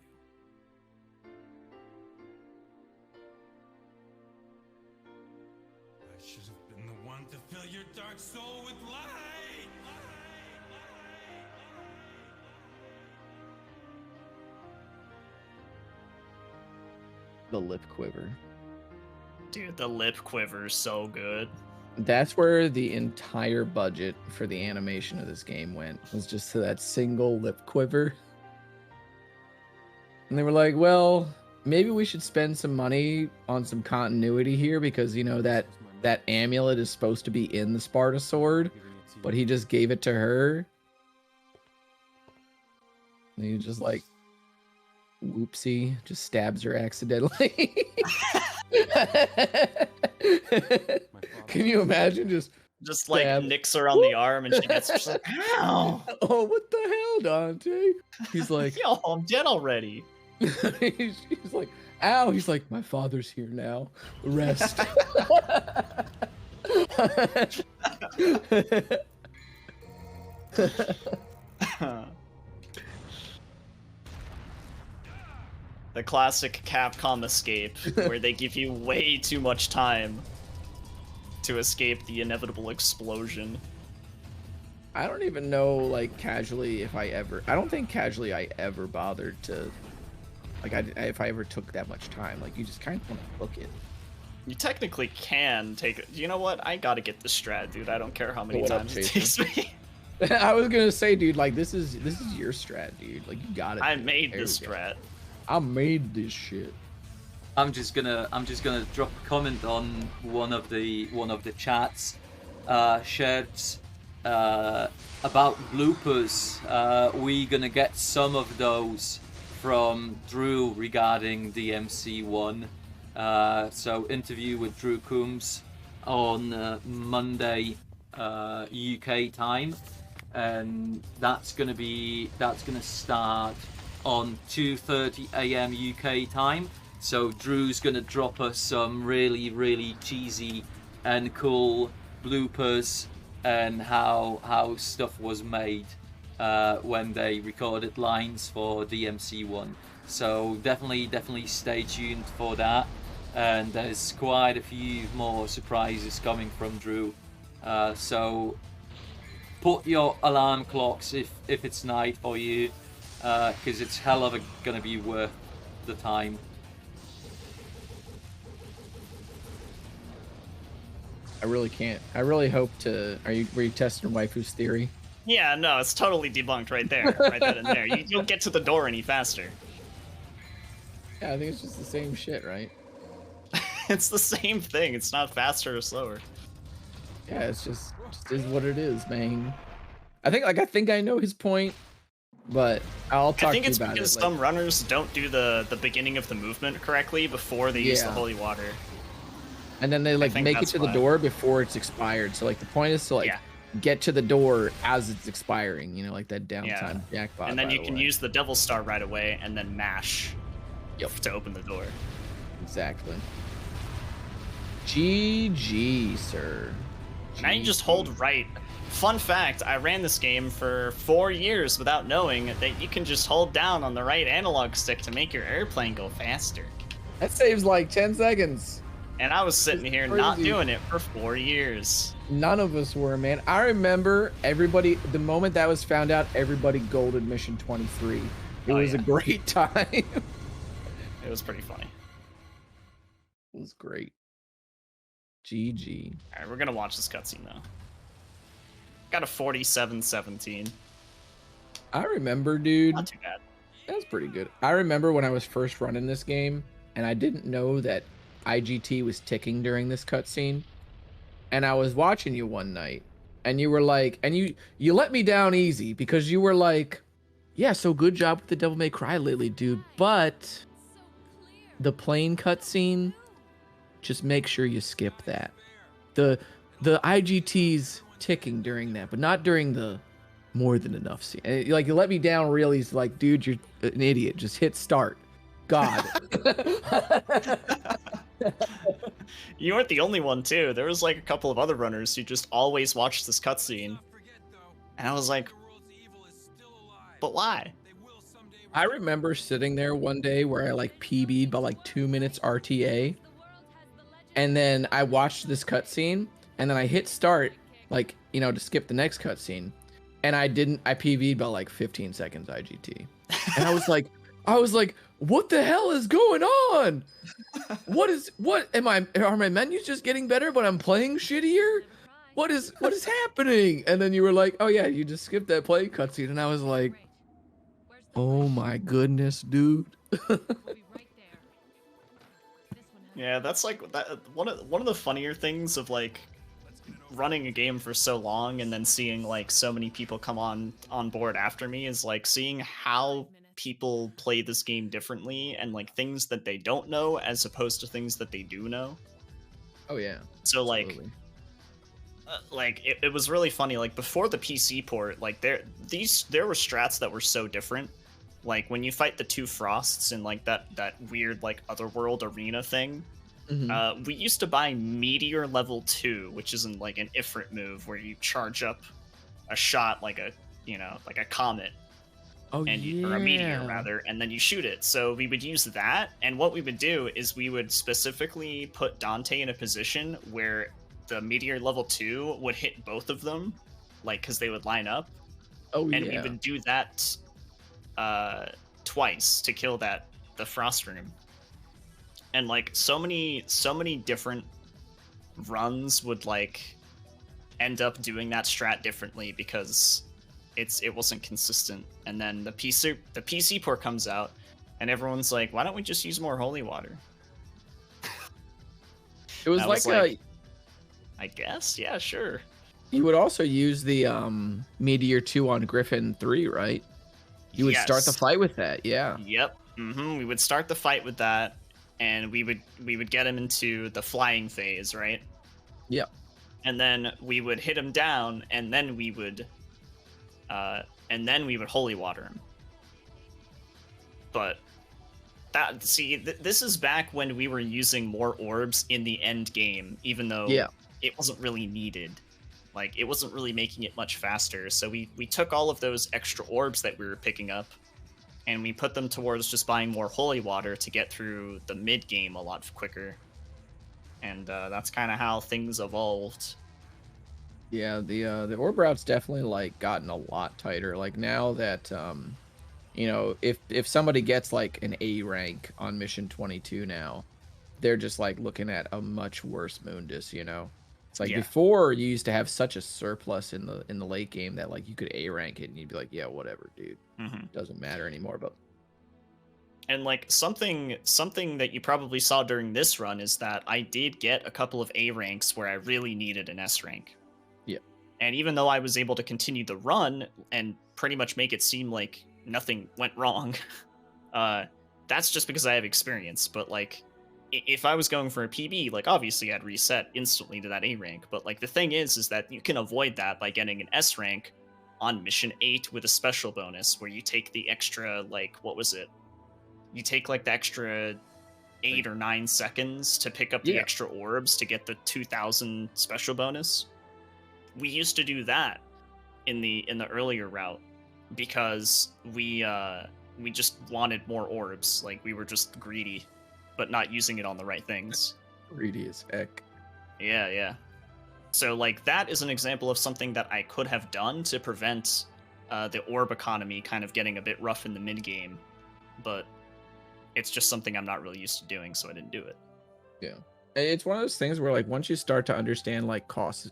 I should have been the one to fill your dark soul with light. The lip quiver. Dude, the lip quiver is so good. That's where the entire budget for the animation of this game went, was just to that single lip quiver. And they were like, well, maybe we should spend some money on some continuity here, because you know that amulet is supposed to be in the Sparta sword, but he just gave it to her. And he just like, whoopsie, just stabs her accidentally. Can you imagine just like nicks her on the arm and she gets just like, ow! Oh, what the hell, Dante? He's like, yo, I'm dead already. he's like, ow. He's like, my father's here now. Rest. The classic Capcom escape, where they give you way too much time to escape the inevitable explosion. I don't even know, like, casually if I don't think casually I ever bothered to, like, if I ever took that much time. Like, you just kind of want to book it. You technically can take it. You know what? I gotta get this strat, dude. I don't care how many times it takes me. I was gonna say, dude, like, this is your strat, dude. Like, you got it. I made this strat. I made this shit. I'm just gonna drop a comment on one of the chats shared about bloopers. We gonna get some of those from Drew regarding DMC1. So interview with Drew Coombs on Monday UK time, and that's gonna start on 2:30 AM UK time. So Drew's gonna drop us some really cheesy and cool bloopers and how stuff was made when they recorded lines for DMC1. So definitely stay tuned for that. And there's quite a few more surprises coming from Drew. So put your alarm clocks if it's night for you, because it's hell of gonna be worth the time. I really can't. I really hope to. Were you testing Waifu's theory? Yeah, no, it's totally debunked right there, right then and there. You don't get to the door any faster. Yeah, I think it's just the same shit, right? It's the same thing. It's not faster or slower. Yeah, it's just is what it is, man. I think I know his point, but I'll talk I think to you it's about because it. some runners don't do the beginning of the movement correctly before they use the holy water. And then they like make it to the door before it's expired. So like the point is to like get to the door as it's expiring, you know, like that downtime jackpot. And then you can use the Devil Star right away and then mash to open the door. Exactly. GG, sir. Now you just hold right. Fun fact, I ran this game for 4 years without knowing that you can just hold down on the right analog stick to make your airplane go faster. That saves like 10 seconds. And I was sitting here not doing it for 4 years. None of us were, man. I remember everybody, the moment that was found out, everybody golded Mission 23. It was a great time. It was pretty funny. It was great. GG. All right, we're going to watch this cutscene, though. Got a 47-17. I remember, dude. Not too bad. That was pretty good. I remember when I was first running this game, and I didn't know that IGT was ticking during this cutscene. And I was watching you one night, and you were like, and you let me down easy because you were like, yeah, so good job with the Devil May Cry lately, dude. But the plane cutscene, just make sure you skip that. The IGT's ticking during that, but not during the more than enough scene. And, like, you let me down really. He's like, dude, you're an idiot. Just hit start. God. You weren't the only one, too. There was like a couple of other runners who just always watched this cutscene. And I was like, but why? I remember sitting there one day where I like PB'd by like 2 minutes RTA. And then I watched this cutscene, and then I hit start, like, you know, to skip the next cutscene. And I PB'd by like 15 seconds IGT. And I was like, what the hell is going on? Are my menus just getting better, but I'm playing shittier? What is happening? And then you were like, oh yeah, you just skipped that play cutscene. And I was like, oh my goodness, dude. Yeah, that's like that. One of the funnier things of like running a game for so long and then seeing like so many people come on board after me is like seeing how people play this game differently and like things that they don't know as opposed to things that they do know. Oh yeah. So like, it was really funny. Like before the PC port, like there were strats that were so different. Like when you fight the two Frosts in like that weird like otherworld arena thing, we used to buy Meteor level 2, which isn't like an Ifrit move where you charge up a shot like a comet. Or a meteor rather, and then you shoot it. So we would use that, and what we would do is we would specifically put Dante in a position where the Meteor level 2 would hit both of them, like because they would line up. And we would do that twice to kill the Frost Room. And like so many different runs would like end up doing that strat differently because it wasn't consistent. And then the PC port comes out, and everyone's like, why don't we just use more holy water? It was like I guess, yeah, sure. You would also use the Meteor 2 on Griffin 3, right? You would start the fight with that, yeah. Yep. We would start the fight with that, and we would get him into the flying phase, right? Yep. And then we would hit him down, and then we would holy water him. But this is back when we were using more orbs in the end game, even though it wasn't really needed. Like, it wasn't really making it much faster. So we took all of those extra orbs that we were picking up, and we put them towards just buying more holy water to get through the mid game a lot quicker. And that's kind of how things evolved. Yeah, the orb route's definitely like gotten a lot tighter. Like now that you know, if somebody gets like an A rank on mission 22 now, they're just like looking at a much worse Mundus, you know. It's like before you used to have such a surplus in the late game that like you could A rank it and you'd be like, yeah, whatever, dude. Doesn't matter anymore. But And like something that you probably saw during this run is that I did get a couple of A ranks where I really needed an S rank. Yeah. And even though I was able to continue the run and pretty much make it seem like nothing went wrong, that's just because I have experience. But like, if I was going for a PB, like obviously I'd reset instantly to that A rank. But like the thing is that you can avoid that by getting an S rank on mission 8 with a special bonus where you take the extra, like, what was it? You take like the extra 8 or 9 seconds to pick up the extra orbs to get the 2000 special bonus. We used to do that in the earlier route because we just wanted more orbs. Like we were just greedy, but not using it on the right things. Greedy as heck. Yeah. So like that is an example of something that I could have done to prevent the orb economy kind of getting a bit rough in the mid game, but it's just something I'm not really used to doing, so I didn't do it. Yeah. It's one of those things where like once you start to understand like cost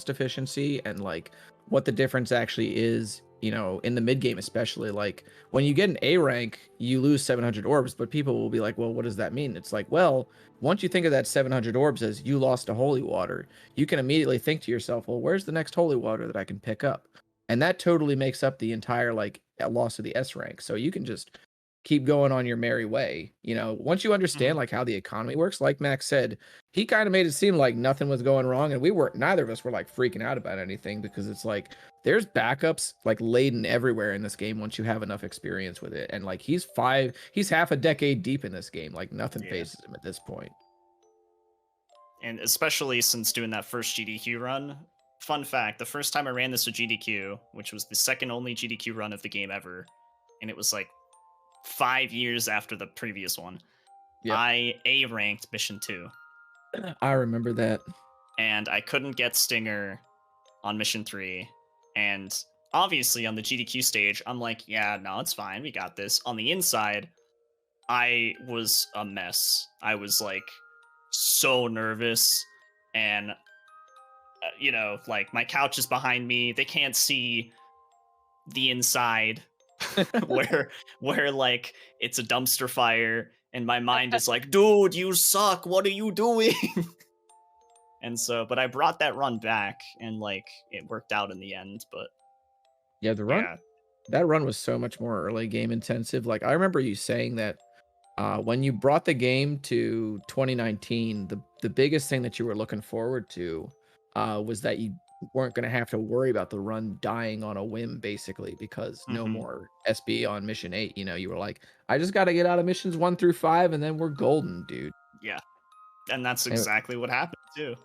efficiency and like what the difference actually is, you know, in the mid game especially, like when you get an A rank, you lose 700 orbs, but people will be like, well, what does that mean? It's like, well, once you think of that 700 orbs as you lost a holy water, you can immediately think to yourself, well, where's the next holy water that I can pick up? And that totally makes up the entire like loss of the S rank. So you can just keep going on your merry way. You know, once you understand like how the economy works, like Max said, he kind of made it seem like nothing was going wrong, and neither of us were like freaking out about anything, because it's like there's backups like laden everywhere in this game once you have enough experience with it. And like he's half a decade deep in this game, like nothing phases him at this point. And especially since doing that first GDQ run, fun fact, the first time I ran this with GDQ, which was the second only GDQ run of the game ever, and it was like 5 years after the previous one, I A ranked mission 2. I remember that. And I couldn't get Stinger on mission 3. And obviously on the GDQ stage, I'm like, yeah, no, it's fine. We got this. On the inside, I was a mess. I was like so nervous. And, you know, like my couch is behind me. They can't see the inside. where like it's a dumpster fire and my mind is like, dude, you suck, what are you doing? And so, but I brought that run back and like it worked out in the end. But yeah, that run was so much more early game intensive. Like I remember you saying that when you brought the game to 2019, the biggest thing that you were looking forward to was that you weren't going to have to worry about the run dying on a whim, basically, because no more SB on mission 8. You know, you were like, I just got to get out of missions 1 through 5 and then we're golden, dude. Yeah. And that's exactly what happened too.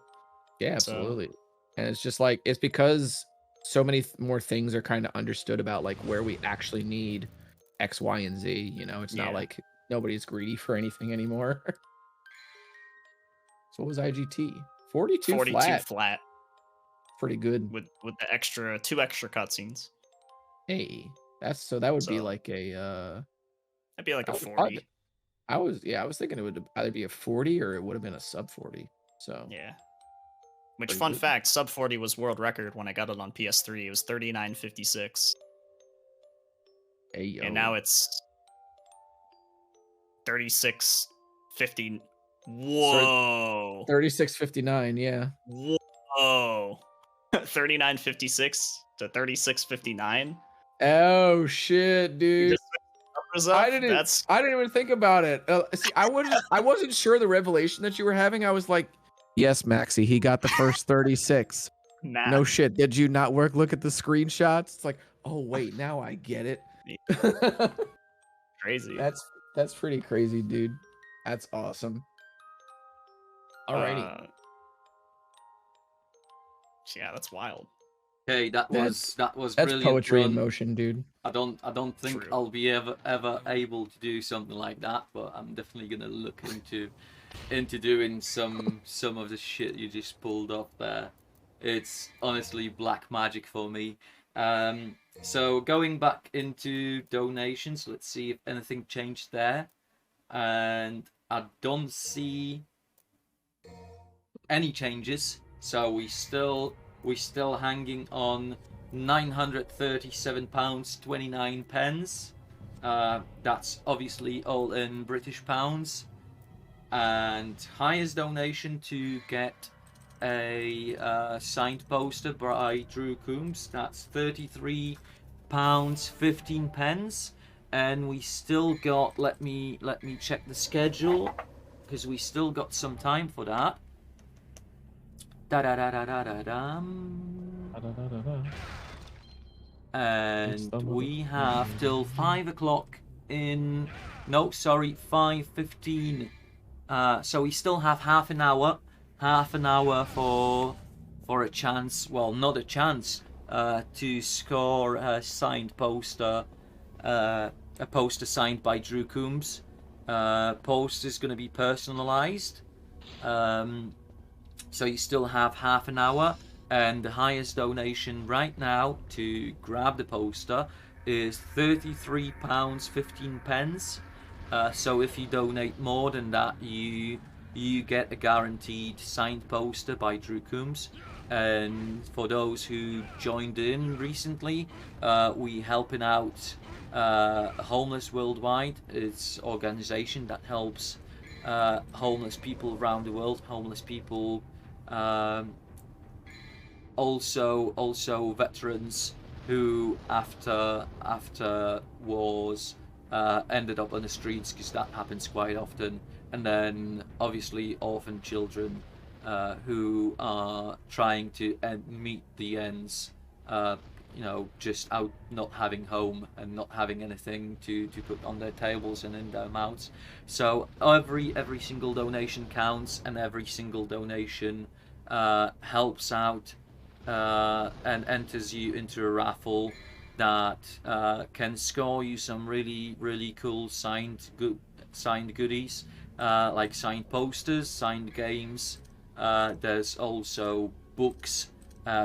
Yeah, absolutely. And it's just like, it's because so many more things are kind of understood about like where we actually need X, Y, and Z. You know, it's not like nobody's greedy for anything anymore. So what was IGT? 42 flat. Pretty good with the 2 extra cutscenes. Hey, that would be like a that'd be like a 40. I was thinking it would either be a 40 or it would have been a sub 40. So yeah. Which fun fact, sub 40 was world record when I got it on PS3. It was 39.56. Hey yo. And now it's 36.50. Whoa. 36.59, yeah. Whoa. 39.56 to 36.59. Oh shit, dude! I didn't even think about it. See, I wasn't sure the revelation that you were having. I was like, yes, Maxy, he got the first 36. Nah. No shit. Did you not look at the screenshots? It's like, oh wait, now I get it. Crazy. That's pretty crazy, dude. That's awesome. Alrighty. Yeah, that's wild. Okay, that was that's brilliant poetry run. in motion, dude. I don't think True. I'll be ever able to do something like that, but I'm definitely gonna look into doing some of the shit you just pulled off there. It's honestly black magic for me. So going back into donations, let's see if anything changed there, and I don't see any changes. So we still hanging on £937.29. That's obviously all in British pounds. And highest donation to get a signed poster by Drew Coombs. That's £33.15. And we still got, let me check the schedule, because we still got some time for that. Da da da da da da dum. And we have till 5 o'clock in. No, sorry, 5:15. So we still have half an hour for a chance. Well, not a chance. To score a signed poster. A poster signed by Drew Coombs. Poster is going to be personalized. So you still have half an hour, and the highest donation right now to grab the poster is £33.15. So if you donate more than that, you get a guaranteed signed poster by Drew Coombs. And for those who joined in recently, we helping out Homeless Worldwide. It's an organization that helps homeless people around the world. Homeless people, also veterans who after wars ended up on the streets, because that happens quite often. And then obviously orphan children who are trying to meet the ends, just out not having home and not having anything to put on their tables and in their mouths. So every single donation counts, and every single donation helps out and enters you into a raffle that can score you some really cool signed goodies, like signed posters, signed games. There's also books,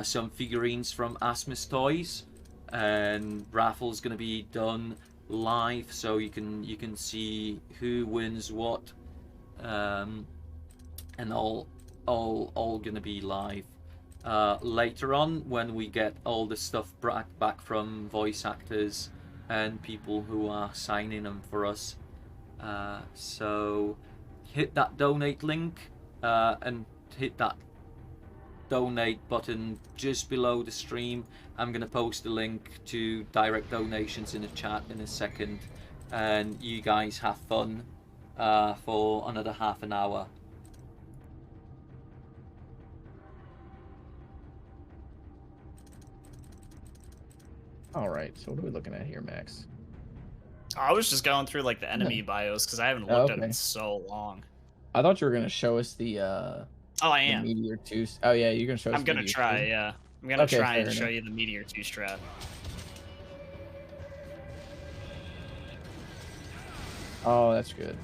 some figurines from Asmus Toys, and raffle's gonna be done live, so you can see who wins what, and all gonna be live. Later on, when we get all the stuff back from voice actors and people who are signing them for us. So hit that donate link, and hit that donate button just below the stream. I'm gonna post a link to direct donations in the chat in a second, and you guys have fun for another half an hour. All right, so what are we looking at here, Max? I was just going through like the enemy bios because I haven't looked at it in so long. I thought you were gonna show us the Oh, I am. Meteor 2. Oh yeah, you're gonna show us. I'm gonna Meteor try. 2? Yeah, I'm gonna try and fair show enough. you the Meteor 2 strat. Oh, that's good.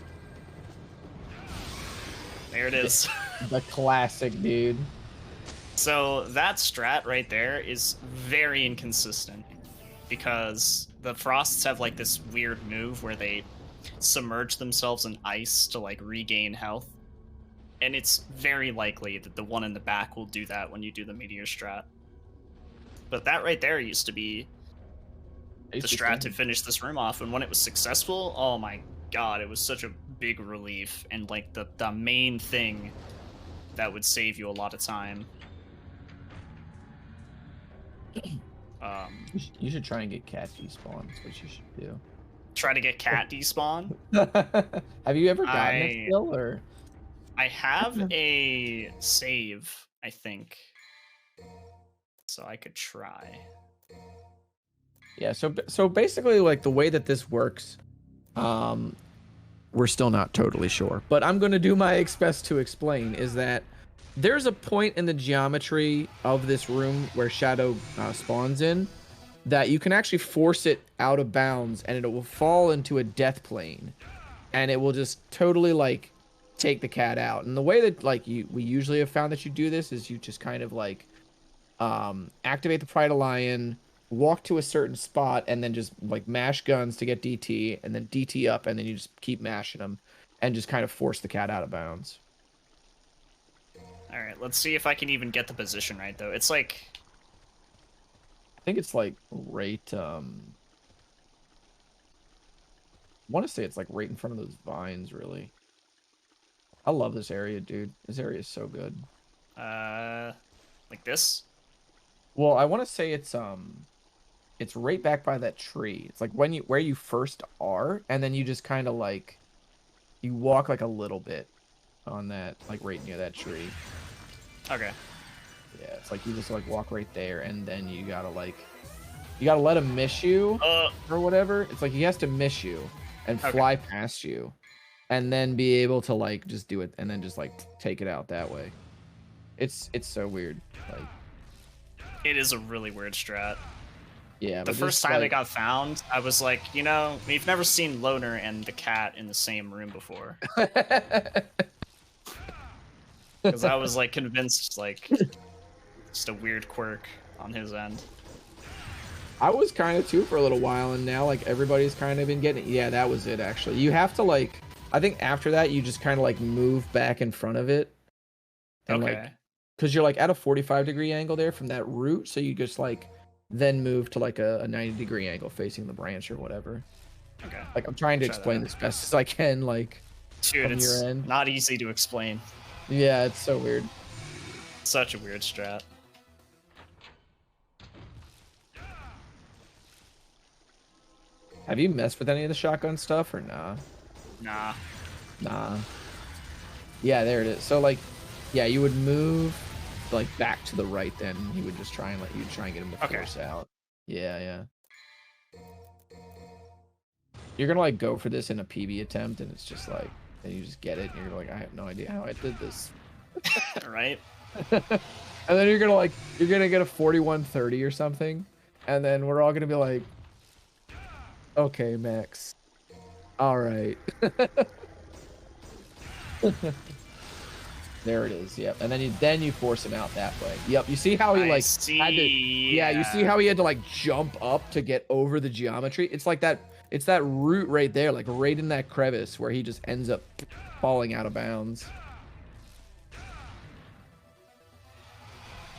There it is. The classic, dude. So that strat right there is very inconsistent, because the Frosts have like this weird move where they submerge themselves in ice to like regain health. And it's very likely that the one in the back will do that when you do the Meteor strat. But that right there used to be the strat to finish this room off, and when it was successful, oh my god, it was such a big relief, and like the main thing that would save you a lot of time. You should try and get cat despawn. That's what you should do. Try to get cat despawn? Have you ever gotten it still, or? I have a save, I think, so I could try. Yeah, so basically, like, the way that this works, we're still not totally sure, but I'm going to do my best to explain, is that there's a point in the geometry of this room where Shadow spawns in that you can actually force it out of bounds, and it will fall into a death plane, and it will just totally, like, take the cat out. And the way that, like, we usually have found that you do this is you just kind of, like, activate the Pride of Lion, walk to a certain spot, and then just, like, mash guns to get DT, and then DT up, and then you just keep mashing them and just kind of force the cat out of bounds. All right, let's see if I can even get the position right, though. It's like, I think it's like right want to say it's like right in front of those vines, really. I love this area, dude. This area is so good. Like this? Well, I want to say it's right back by that tree. It's like where you first are, and then you just kind of like you walk like a little bit on that, like right near that tree. Okay. Yeah, it's like you just like walk right there, and then you gotta let him miss you or whatever. It's like he has to miss you and fly past you, and then be able to like just do it, and then just like take it out that way. It's so weird. Like, it is a really weird strat. Yeah. The first time it got found, I was like, you know, we've never seen Loner and the cat in the same room before. Because I was like convinced, like, just a weird quirk on his end. I was kind of too for a little while, and now like everybody's kind of been getting. Yeah, that was it actually. You have to like, I think after that you just kind of like move back in front of it. And, like, because you're like at a 45-degree angle there from that root, so you just like then move to like a 90-degree angle facing the branch or whatever. Okay. Like I'm trying to explain this best as I can, like dude, from your end. Not easy to explain. Yeah, it's so weird. Such a weird strat. Have you messed with any of the shotgun stuff or nah? Nah. Yeah, there it is. So like, yeah, you would move like back to the right, then he would just try and get him to force out. Yeah. You're gonna like go for this in a PB attempt, and it's just like, and you just get it, and you're like, I have no idea how I did this. Right. And then you're gonna get a 41-30 or something, and then we're all gonna be like, okay, Max. All right. There it is. Yep. And then you force him out that way. Yep. You see how he had to, yeah, you see how he had to like jump up to get over the geometry? It's like that, it's that root right there, like right in that crevice where he just ends up falling out of bounds.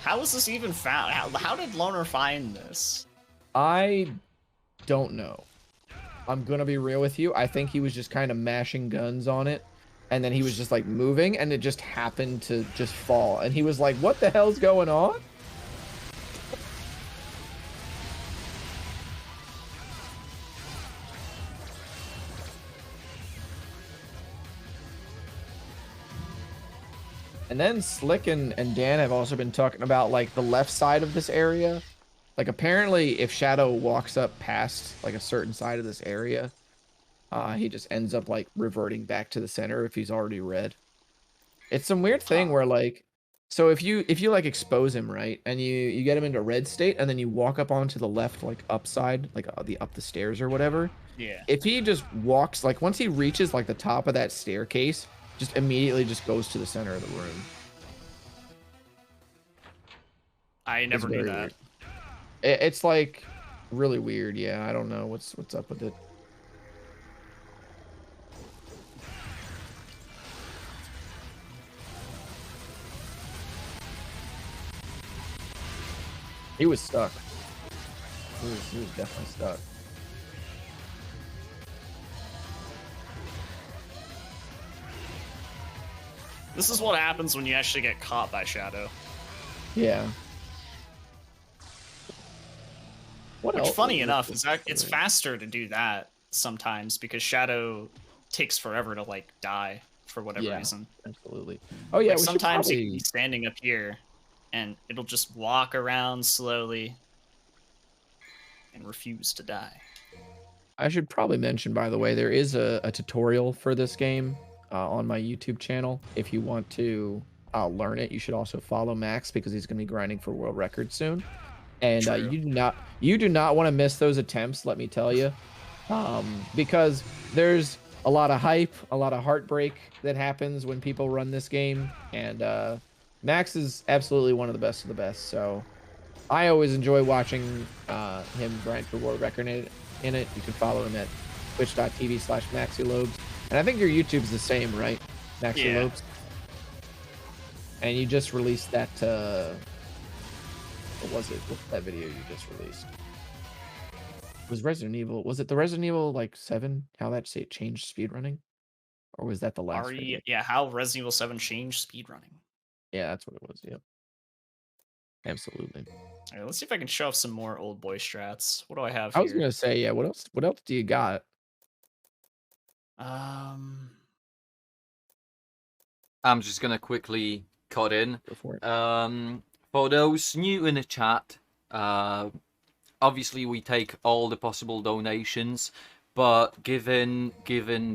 How was this even found? How did Loner find this? I don't know. I'm gonna be real with you. I think he was just kind of mashing guns on it, and then he was just like moving, and it just happened to just fall. And he was like, what the hell's going on? And then Slick and Dan have also been talking about like the left side of this area. Like apparently if Shadow walks up past like a certain side of this area, he just ends up like reverting back to the center if he's already red. It's some weird thing where like, so if you like expose him, right, and you get him into red state, and then you walk up onto the left like upside, like up the stairs or whatever. Yeah. If he just walks, like once he reaches like the top of that staircase, just immediately just goes to the center of the room. I never knew that. Weird. It's like really weird. Yeah, I don't know what's up with it. He was stuck. He was definitely stuck. This is what happens when you actually get caught by Shadow. Yeah. Which, funny enough, is that it's faster to do that sometimes because Shadow takes forever to like die for whatever reason. Absolutely. Oh yeah. Like, sometimes you can be standing up here, and it'll just walk around slowly and refuse to die. I should probably mention, by the way, there is a tutorial for this game on my YouTube channel. If you want to learn it, you should also follow Max because he's going to be grinding for world records soon. And you do not want to miss those attempts, let me tell you, because there's a lot of hype, a lot of heartbreak that happens when people run this game, and Max is absolutely one of the best of the best. So I always enjoy watching him grind for world record in it. You can follow him at twitch.tv/MaxyLobes, and I think your YouTube's the same, right? MaxyLobes. And you just released that. What was it? What's that video you just released? was Resident Evil. Was it the Resident Evil like 7? How that say changed speedrunning? Or was that the last video? Yeah, how Resident Evil 7 changed speedrunning. Yeah, that's what it was. Yep. Absolutely. All right, let's see if I can show off some more old boy strats. What do I have I was here? gonna say, yeah. What else? What else do you got? I'm just gonna quickly cut in. Go for it. For those new in the chat, obviously we take all the possible donations, but given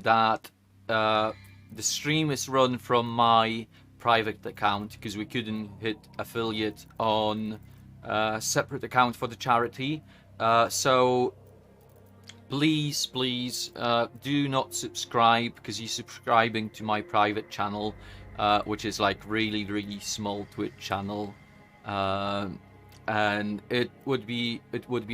that the stream is run from my private account because we couldn't hit affiliate on a separate account for the charity, so please do not subscribe, because you're subscribing to my private channel, which is like really small Twitch channel, and it would be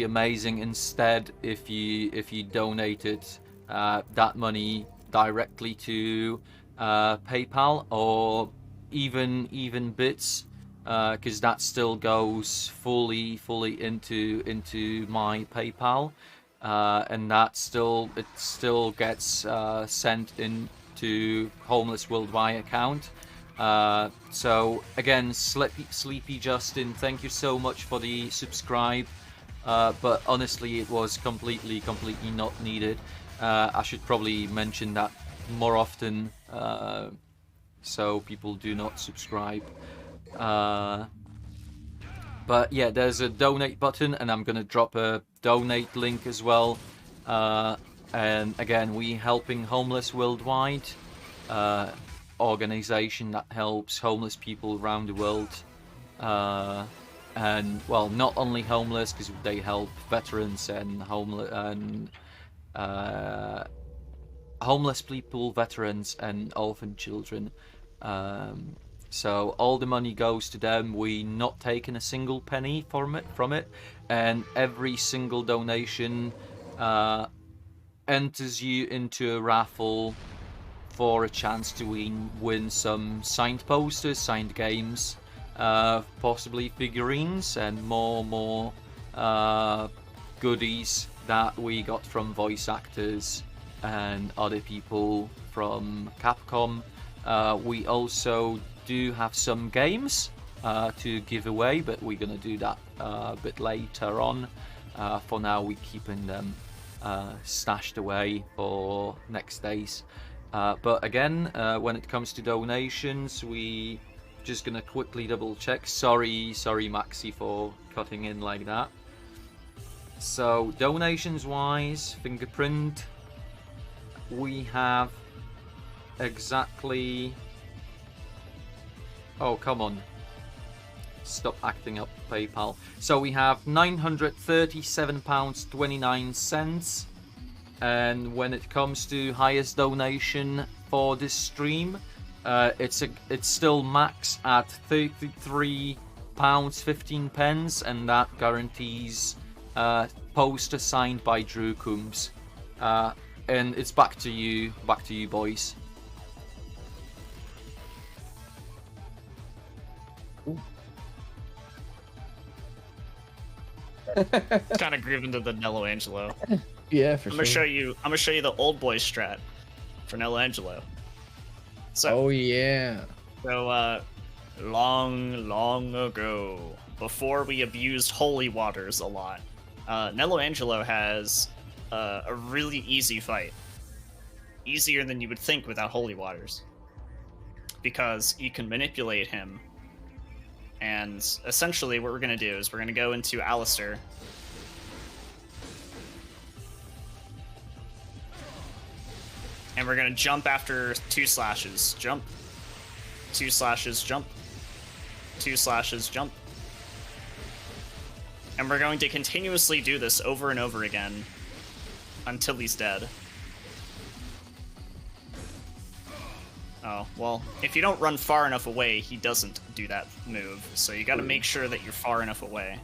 amazing instead if you donated that money directly to PayPal, or even bits, because that still goes fully into my PayPal, and that still gets sent into Homeless Worldwide account. So again, Sleepy Justin, thank you so much for the subscribe, but honestly it was completely not needed. I should probably mention that more often, so people do not subscribe. But yeah, there's a donate button, and I'm gonna drop a donate link as well. And again, we helping Homeless Worldwide, organization that helps homeless people around the world. And well, not only homeless, because they help veterans and homeless people, veterans, and orphan children. So all the money goes to them. We not taking a single penny from it, and every single donation enters you into a raffle for a chance to win some signed posters, signed games, possibly figurines, and more goodies that we got from voice actors and other people from Capcom. We also do have some games to give away, but we're gonna do that a bit later on. For now, we're keeping them stashed away for next days. But again, when it comes to donations, we just gonna quickly double check. Sorry Maxi for cutting in like that. So donations wise, Fingerprint, we have exactly, oh come on, stop acting up, PayPal. So we have £937.29, and when it comes to highest donation for this stream, it's still max at £33.15, and that guarantees poster signed by Drew Coombs. And it's back to you boys. Kind of grooving to the Nello Angelo. Yeah, for I'm sure. gonna show you the old boy strat for Nello Angelo. So, Oh yeah. So long ago, before we abused holy waters a lot, Nello Angelo has a really easy fight. Easier than you would think without holy waters. Because you can manipulate him. And essentially what we're going to do is we're going to go into Alistair. And we're going to jump after 2 slashes. Jump. 2 slashes, jump. 2 slashes, jump. And we're going to continuously do this over and over again until he's dead. Oh, well, if you don't run far enough away, he doesn't do that move. So you gotta make sure that you're far enough away.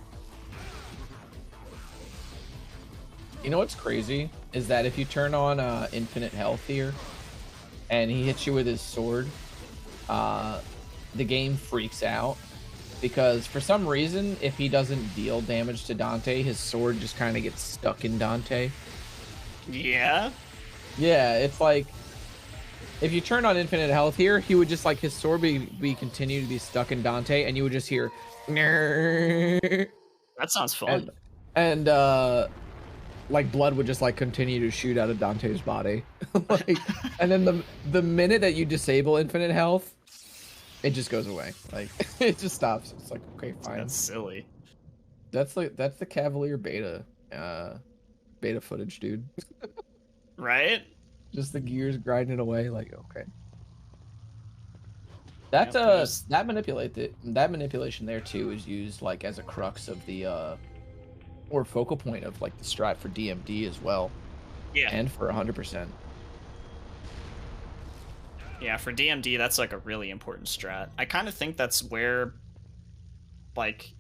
You know what's crazy? Is that if you turn on infinite health here, and he hits you with his sword, the game freaks out, because for some reason, if he doesn't deal damage to Dante, his sword just kind of gets stuck in Dante. Yeah. Yeah, it's like if you turn on infinite health here, he would just like his sword be continue to be stuck in Dante, and you would just hear That sounds fun. and like blood would just like continue to shoot out of Dante's body. Like, and then the minute that you disable infinite health, it just goes away. Like it just stops. It's like, okay, fine. That's silly. That's the Cavalier beta beta footage, dude. Right? Just the gears grinding away, like, okay. That's Yep, that manipulation there too is used like as a crux of the or focal point of like the strat for DMD as well. Yeah. And for 100%. Yeah, for DMD, that's like a really important strat. I kind of think that's where like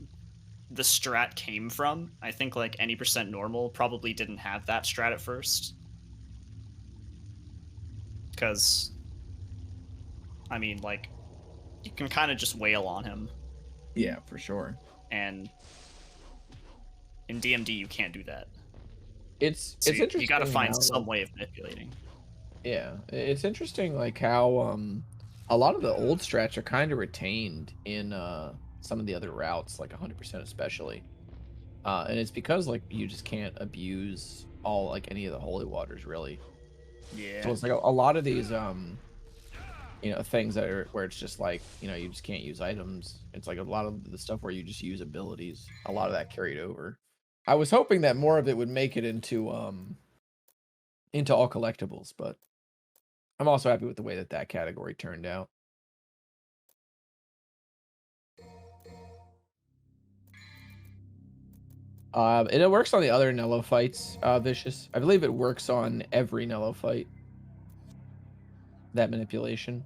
the strat came from. I think like any percent normal probably didn't have that strat at first. Because, I mean, like, you can kind of just wail on him. Yeah, for sure. And in DMD, you can't do that. It's So interesting. You got to find how, some way of manipulating. Yeah, it's interesting like how a lot of the old strats are kind of retained in some of the other routes, like 100% especially. And it's because like you just can't abuse all like any of the holy waters really. Yeah. So it's like a lot of these you know, things that are where it's just like, you know, you just can't use items. It's like a lot of the stuff where you just use abilities. A lot of that carried over. I was hoping that more of it would make it into all collectibles, but I'm also happy with the way that that category turned out. It works on the other Nello fights, Vicious. I believe it works on every Nello fight. That manipulation.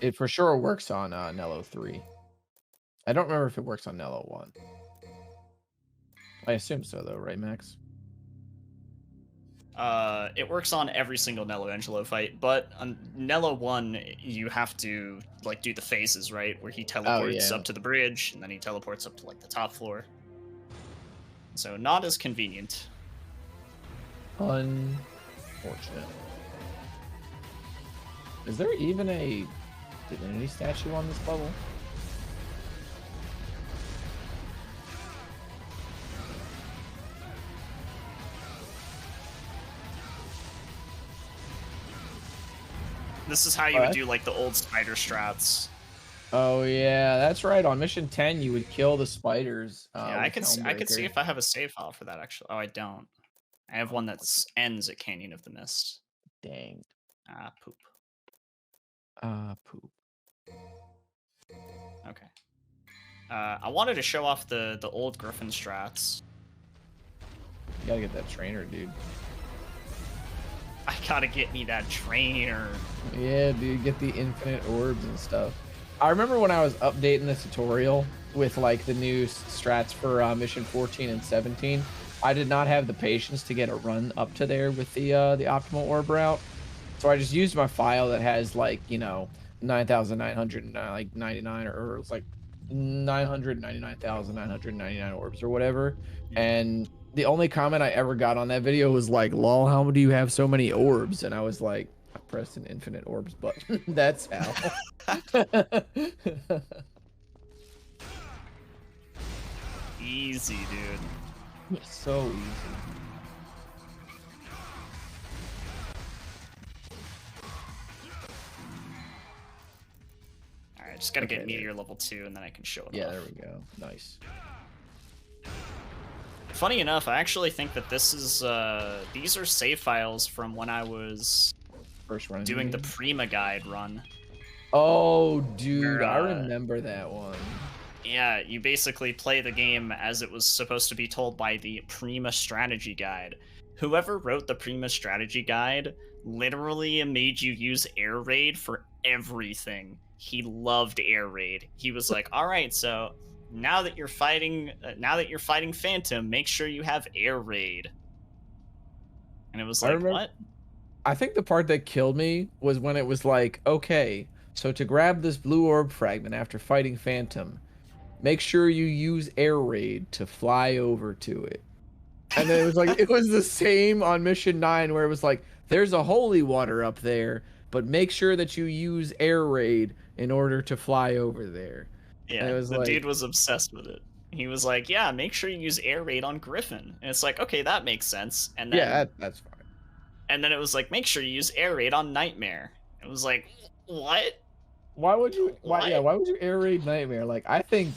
It for sure works on Nello 3. I don't remember if it works on Nello 1. I assume so, though, right, Max? It works on every single Nello Angelo fight, but on Nello 1, you have to like do the phases, right? Where he teleports up to the bridge, and then he teleports up to like the top floor. So not as convenient. Unfortunate. Is there even a divinity statue on this level? This is how you would do like the old spider strats. Oh yeah, that's right. On mission 10, you would kill the spiders. Yeah, I can see if I have a save file for that actually. Oh, I don't. I have one that ends at Canyon of the Mist. Dang. Ah, poop. Poop. Okay. I wanted to show off the old Griffin strats. You gotta get that trainer, dude. I gotta get me that trainer. Yeah, dude, get the infinite orbs and stuff. I remember when I was updating the tutorial with like the new strats for mission 14 and 17. I did not have the patience to get a run up to there with the optimal orb route. So I just used my file that has like, you know, 9,999 or it's like 999,999 orbs or whatever. And the only comment I ever got on that video was like, lol, how do you have so many orbs? And I was like, I pressed an infinite orbs button. That's how. Easy, dude. So easy. Alright, just gotta get Meteor level 2 and then I can show it off. Yeah, there we go. Nice. Funny enough, I actually think that this is these are save files from when I was First run doing the Prima guide run. Oh, dude, I remember that one. Yeah, you basically play the game as it was supposed to be told by the Prima strategy guide. Whoever wrote the Prima strategy guide literally made you use air raid for everything. He loved air raid. He was like, "All right, so now that you're fighting Phantom, make sure you have air raid." And it was like, what? I think the part that killed me was when it was like, okay, So to grab this blue orb fragment after fighting Phantom, make sure you use air raid to fly over to it. And then it was like, it was the same on mission 9 where it was like, there's a holy water up there, but make sure that you use air raid in order to fly over there. Yeah, and it was the like, dude was obsessed with it. He was like, yeah, make sure you use air raid on Griffin. And it's like, okay, that makes sense. And then, yeah, that's fine. And then it was like, make sure you use air raid on Nightmare. It was like, what? Why would you? What? Why would you air raid Nightmare? Like, I think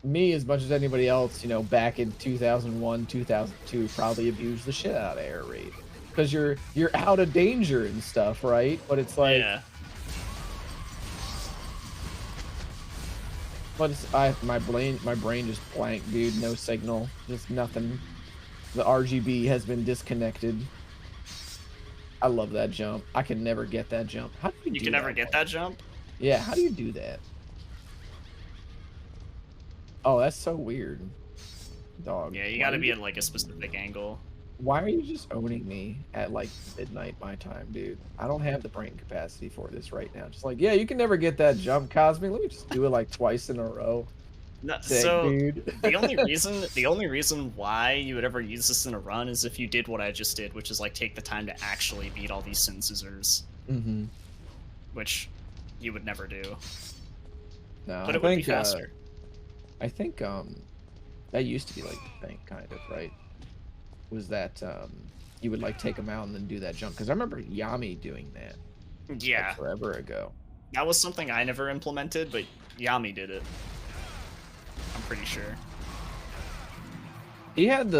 me, as much as anybody else, you know, back in 2001, 2002, probably abused the shit out of air raid because you're out of danger and stuff, right? But it's like, Yeah. but it's my brain just blank, dude. No signal, just nothing. The RGB has been disconnected. I love that jump. I can never get that jump. How do You can never get that jump? Yeah, how do you do that? Oh, that's so weird. Dog. Yeah, you gotta be at like a specific angle. Why are you just owning me at like midnight my time, dude? I don't have the brain capacity for this right now. Just like, yeah, you can never get that jump, Cosmic. Let me just do it like twice in a row. No, Sick, so dude. the only reason why you would ever use this in a run is if you did what I just did, which is like take the time to actually beat all these Sin Scissors. Mm-hmm. Which you would never do. No, But it would be faster. I think that used to be like the thing, kind of, right? Was that you would like take them out and then do that jump? Because I remember Yami doing that. Yeah. Like, forever ago. That was something I never implemented, but Yami did it. I'm pretty sure. He had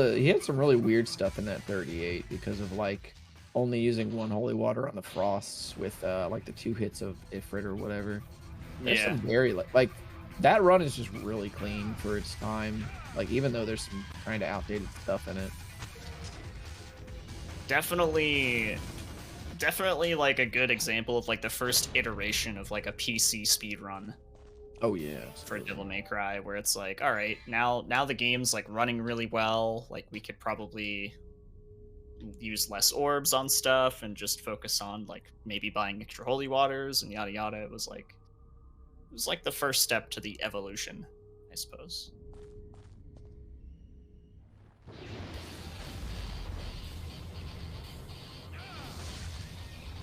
some really weird stuff in that 38 because of like only using one holy water on the frosts with like the 2 hits of Ifrit or whatever. There's some very like that run is just really clean for its time. Like even though there's some kind of outdated stuff in it. Definitely like a good example of like the first iteration of like a PC speedrun. Oh yeah. For Devil May Cry, where it's like, all right, now the game's like running really well. Like we could probably use less orbs on stuff and just focus on like maybe buying extra holy waters and yada yada. It was like the first step to the evolution, I suppose.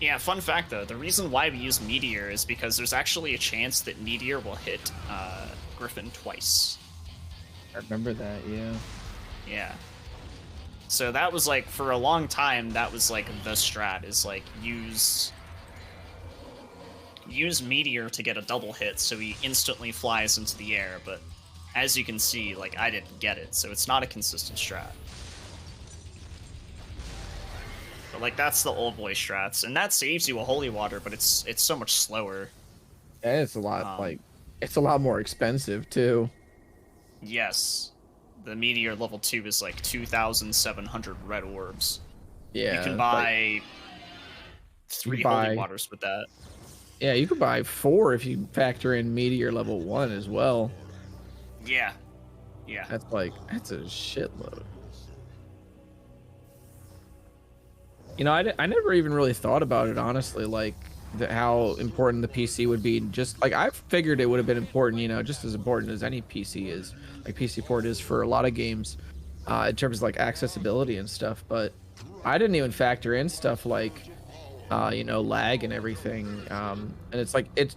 Yeah, fun fact though, the reason why we use Meteor is because there's actually a chance that Meteor will hit Griffin twice. I remember that, yeah. Yeah. So that was like, for a long time, that was like the strat, is like use Meteor to get a double hit so he instantly flies into the air, but as you can see, like, I didn't get it, so it's not a consistent strat. But like, that's the old boy strats, and that saves you a holy water, but it's so much slower. And it's a lot it's a lot more expensive too. Yes. The Meteor level 2 is like 2,700 red orbs. Yeah. You can buy 3 holy waters with that. Yeah, you could buy 4 if you factor in Meteor level 1 as well. Yeah. Yeah. That's a shitload. You know, I never even really thought about it, honestly, like how important the PC would be. Just like I figured it would have been important, you know, just as important as any PC is, like PC port is for a lot of games, in terms of like accessibility and stuff. But I didn't even factor in stuff like, you know, lag and everything. And it's like it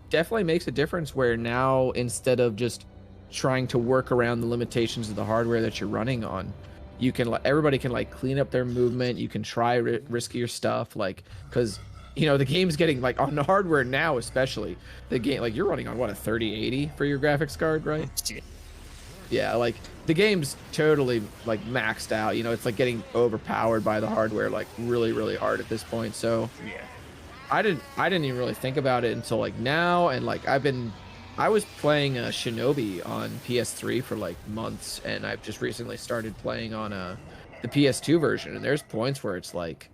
definitely makes a difference where now instead of just trying to work around the limitations of the hardware that you're running on, you can everybody can like clean up their movement. You can try riskier stuff, like because you know the game's getting like on the hardware now, especially the game like you're running on what, a 3080 for your graphics card, right? Yeah, like the game's totally like maxed out. You know, it's like getting overpowered by the hardware like really hard at this point. So yeah, I didn't even really think about it until like now, and like I was playing Shinobi on PS3 for like months, and I've just recently started playing on the PS2 version, and there's points where it's like,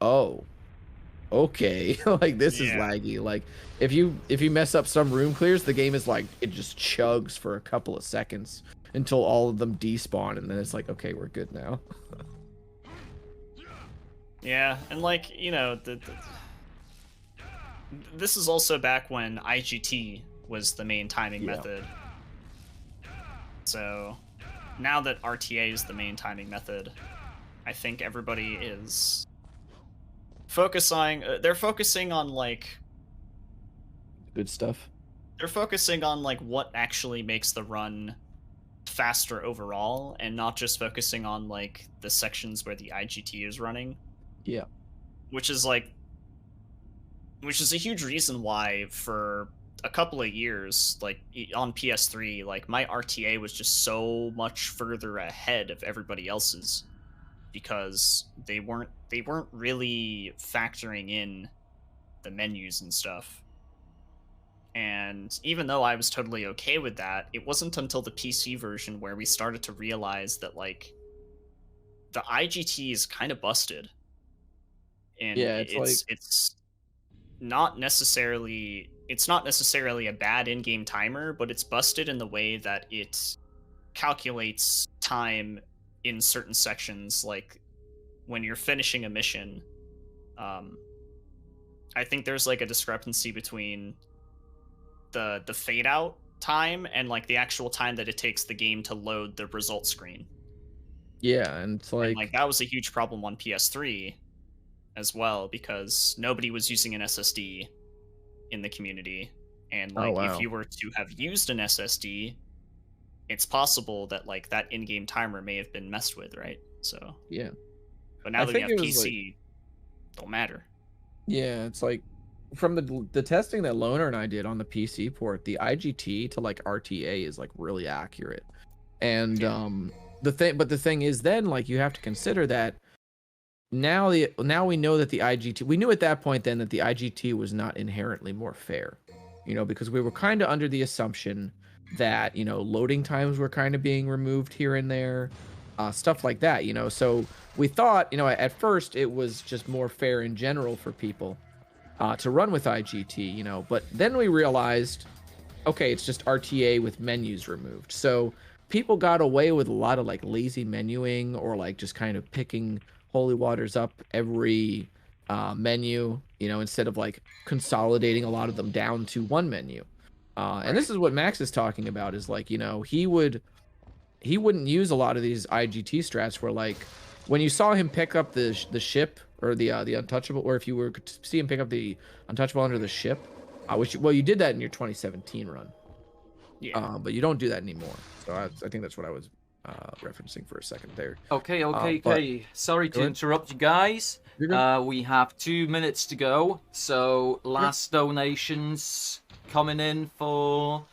oh, okay, like this is laggy. Like if you mess up some room clears, the game is like it just chugs for a couple of seconds until all of them despawn, and then it's like, okay, we're good now. Yeah, and like, you know, this is also back when IGT was the main timing method. So now that RTA is the main timing method, I think everybody is focusing. They're focusing on like Good stuff. they're focusing on like what actually makes the run faster overall, and not just focusing on like the sections where the IGT is running. Yeah. Which is a huge reason why for a couple of years, like on PS3, like my RTA was just so much further ahead of everybody else's, because they weren't really factoring in the menus and stuff. And even though I was totally okay with that, it wasn't until the PC version where we started to realize that like the IGT is kind of busted. And Yeah, it's not necessarily a bad in-game timer, but it's busted in the way that it calculates time in certain sections, like when you're finishing a mission. I think there's like a discrepancy between the fade out time and like the actual time that it takes the game to load the result screen. Yeah, and it's like, like that was a huge problem on PS3 as well, because nobody was using an SSD in the community, and like if you were to have used an SSD, it's possible that like that in-game timer may have been messed with, right? So yeah. But now that we have PC, don't matter. Yeah, it's like from the testing that Loner and I did on the PC port, the IGT to like RTA is like really accurate. And the thing is then like you have to consider that now we know that the IGT, we knew at that point then that the IGT was not inherently more fair, you know, because we were kind of under the assumption that, you know, loading times were kind of being removed here and there, stuff like that, you know. So we thought, you know, at first it was just more fair in general for people to run with IGT, you know, but then we realized, okay, it's just RTA with menus removed. So people got away with a lot of like lazy menuing, or like just kind of picking holy waters up every menu, you know, instead of like consolidating a lot of them down to one menu. And this is what Max is talking about, is like, you know, he wouldn't use a lot of these IGT strats where like when you saw him pick up the ship, or the untouchable, or if you were to see him pick up the untouchable under the ship, you did that in your 2017 run. Yeah. But you don't do that anymore. So I think that's what I was referencing for a second there. Okay. Sorry to interrupt you guys. We have 2 minutes to go. So last donations coming in for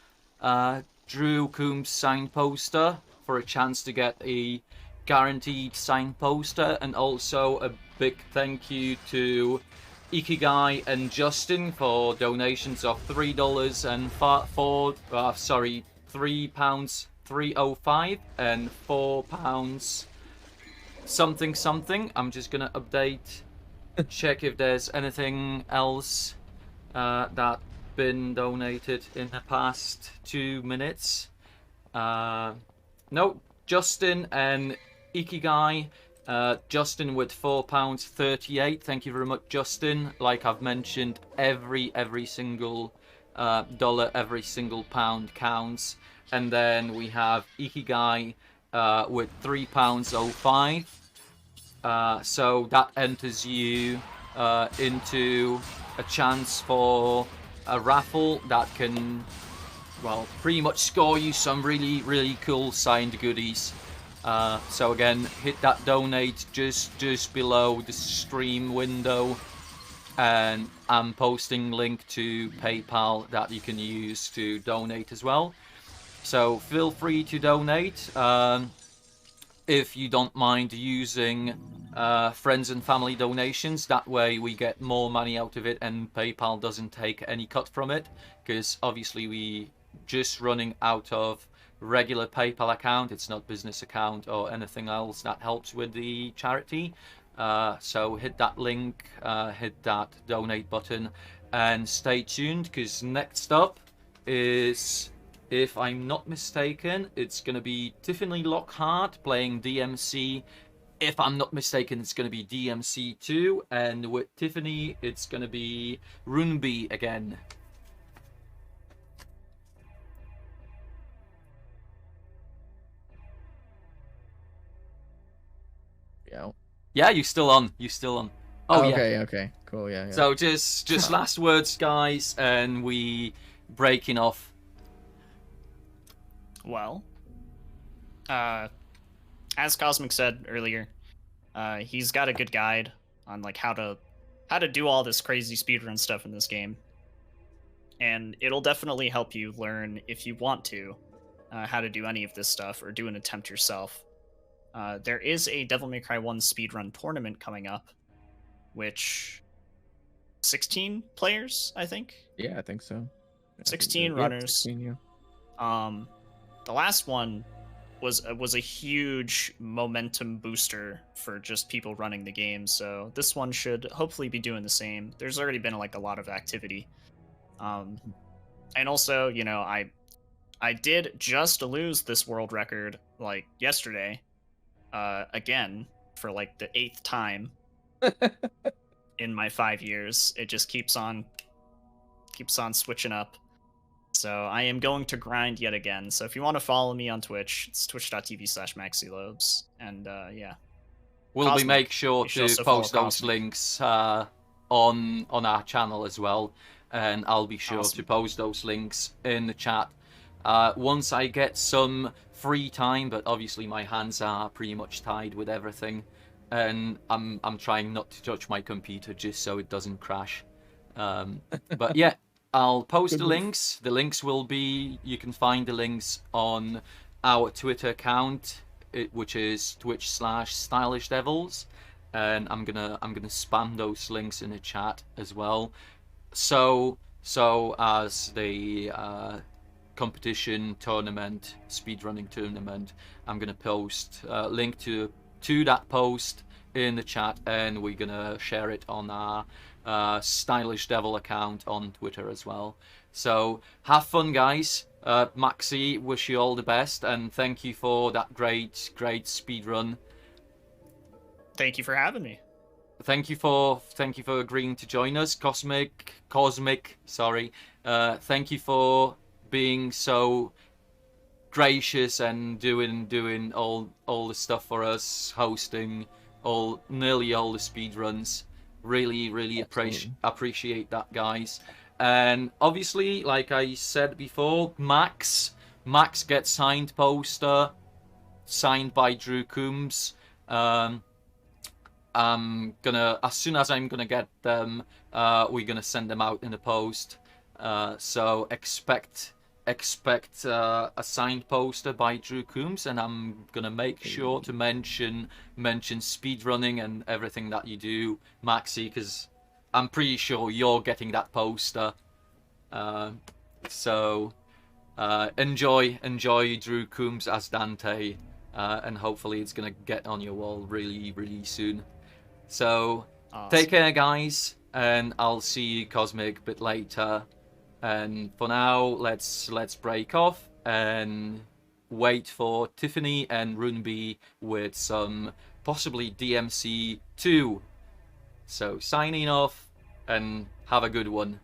Drew Coombs signed poster, for a chance to get a guaranteed signed poster, and also a big thank you to Ikigai and Justin for donations of $3 and £3.305 and £4 something. I'm just gonna update, check if there's anything else that been donated in the past 2 minutes. No, Justin and Ikigai. Justin with £4.38. Thank you very much, Justin. Like I've mentioned, every single dollar, every single pound counts. And then we have Ikigai with £3.05. So that enters you into a chance for a raffle that can, well, pretty much score you some really cool signed goodies. So again, hit that donate just below the stream window, and I'm posting link to PayPal that you can use to donate as well. So feel free to donate if you don't mind using friends and family donations. That way we get more money out of it and PayPal doesn't take any cut from it, because obviously we just running out of regular PayPal account. It's not business account or anything else that helps with the charity. So hit that link, hit that donate button, and stay tuned, because next up is, if I'm not mistaken, it's gonna be Tiffany Lockhart playing DMC1 if I'm not mistaken, it's going to be DMC2, and with Tiffany, it's going to be Runby again. Yeah. Yeah, you're still on. You're still on. Oh, okay, yeah. Okay. Cool. Yeah. So just last words, guys, and we breaking off. Well, as Cosmic said earlier, he's got a good guide on like how to do all this crazy speedrun stuff in this game, and it'll definitely help you learn if you want to how to do any of this stuff or do an attempt yourself. There is a Devil May Cry 1 speedrun tournament coming up, which 16 players, I think. Yeah, I think so. 16 runners. 16, yeah. The last one was a huge momentum booster for just people running the game, so this one should hopefully be doing the same. There's already been like a lot of activity, and also, you know, I did just lose this world record like yesterday, again for like the 8th time in my 5 years. It just keeps on switching up. So I am going to grind yet again. So if you want to follow me on Twitch, it's twitch.tv/MaxyLobes. And yeah. We'll Cosmic, make sure you should to also follow post those Cosmic. links on our channel as well, and I'll be sure Awesome. to post those links in the chat once I get some free time. But obviously my hands are pretty much tied with everything, and I'm trying not to touch my computer just so it doesn't crash. But yeah. I'll post the links. The links will be, you can find the links on our Twitter account, which is twitch/StylishDevils, and I'm gonna spam those links in the chat as well. So as the competition tournament, speedrunning tournament, I'm gonna post a link to that post in the chat, and we're gonna share it on our Stylish Devil account on Twitter as well. So have fun, guys. Maxi, wish you all the best, and thank you for that great speedrun. Thank you for having me. Thank you for agreeing to join us, Cosmic. Sorry. Thank you for being so gracious and doing all the stuff for us, hosting nearly all the speedruns. Really appreciate that, guys. And obviously, like I said before, Max gets signed poster, signed by Drew Coombs. I'm gonna, as soon as I'm gonna get them, we're gonna send them out in the post. So expect a signed poster by Drew Coombs, and I'm gonna make sure to mention speedrunning and everything that you do, Maxi, because I'm pretty sure you're getting that poster. So enjoy Drew Coombs as Dante, and hopefully it's gonna get on your wall really soon. So Awesome. Take care, guys, and I'll see you, Cosmic, a bit later. And for now, let's break off and wait for Tiffany and Runby with some possibly DMC2. So signing off, and have a good one.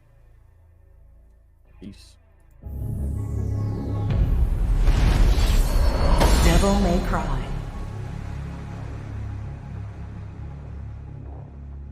Peace. Devil May Cry.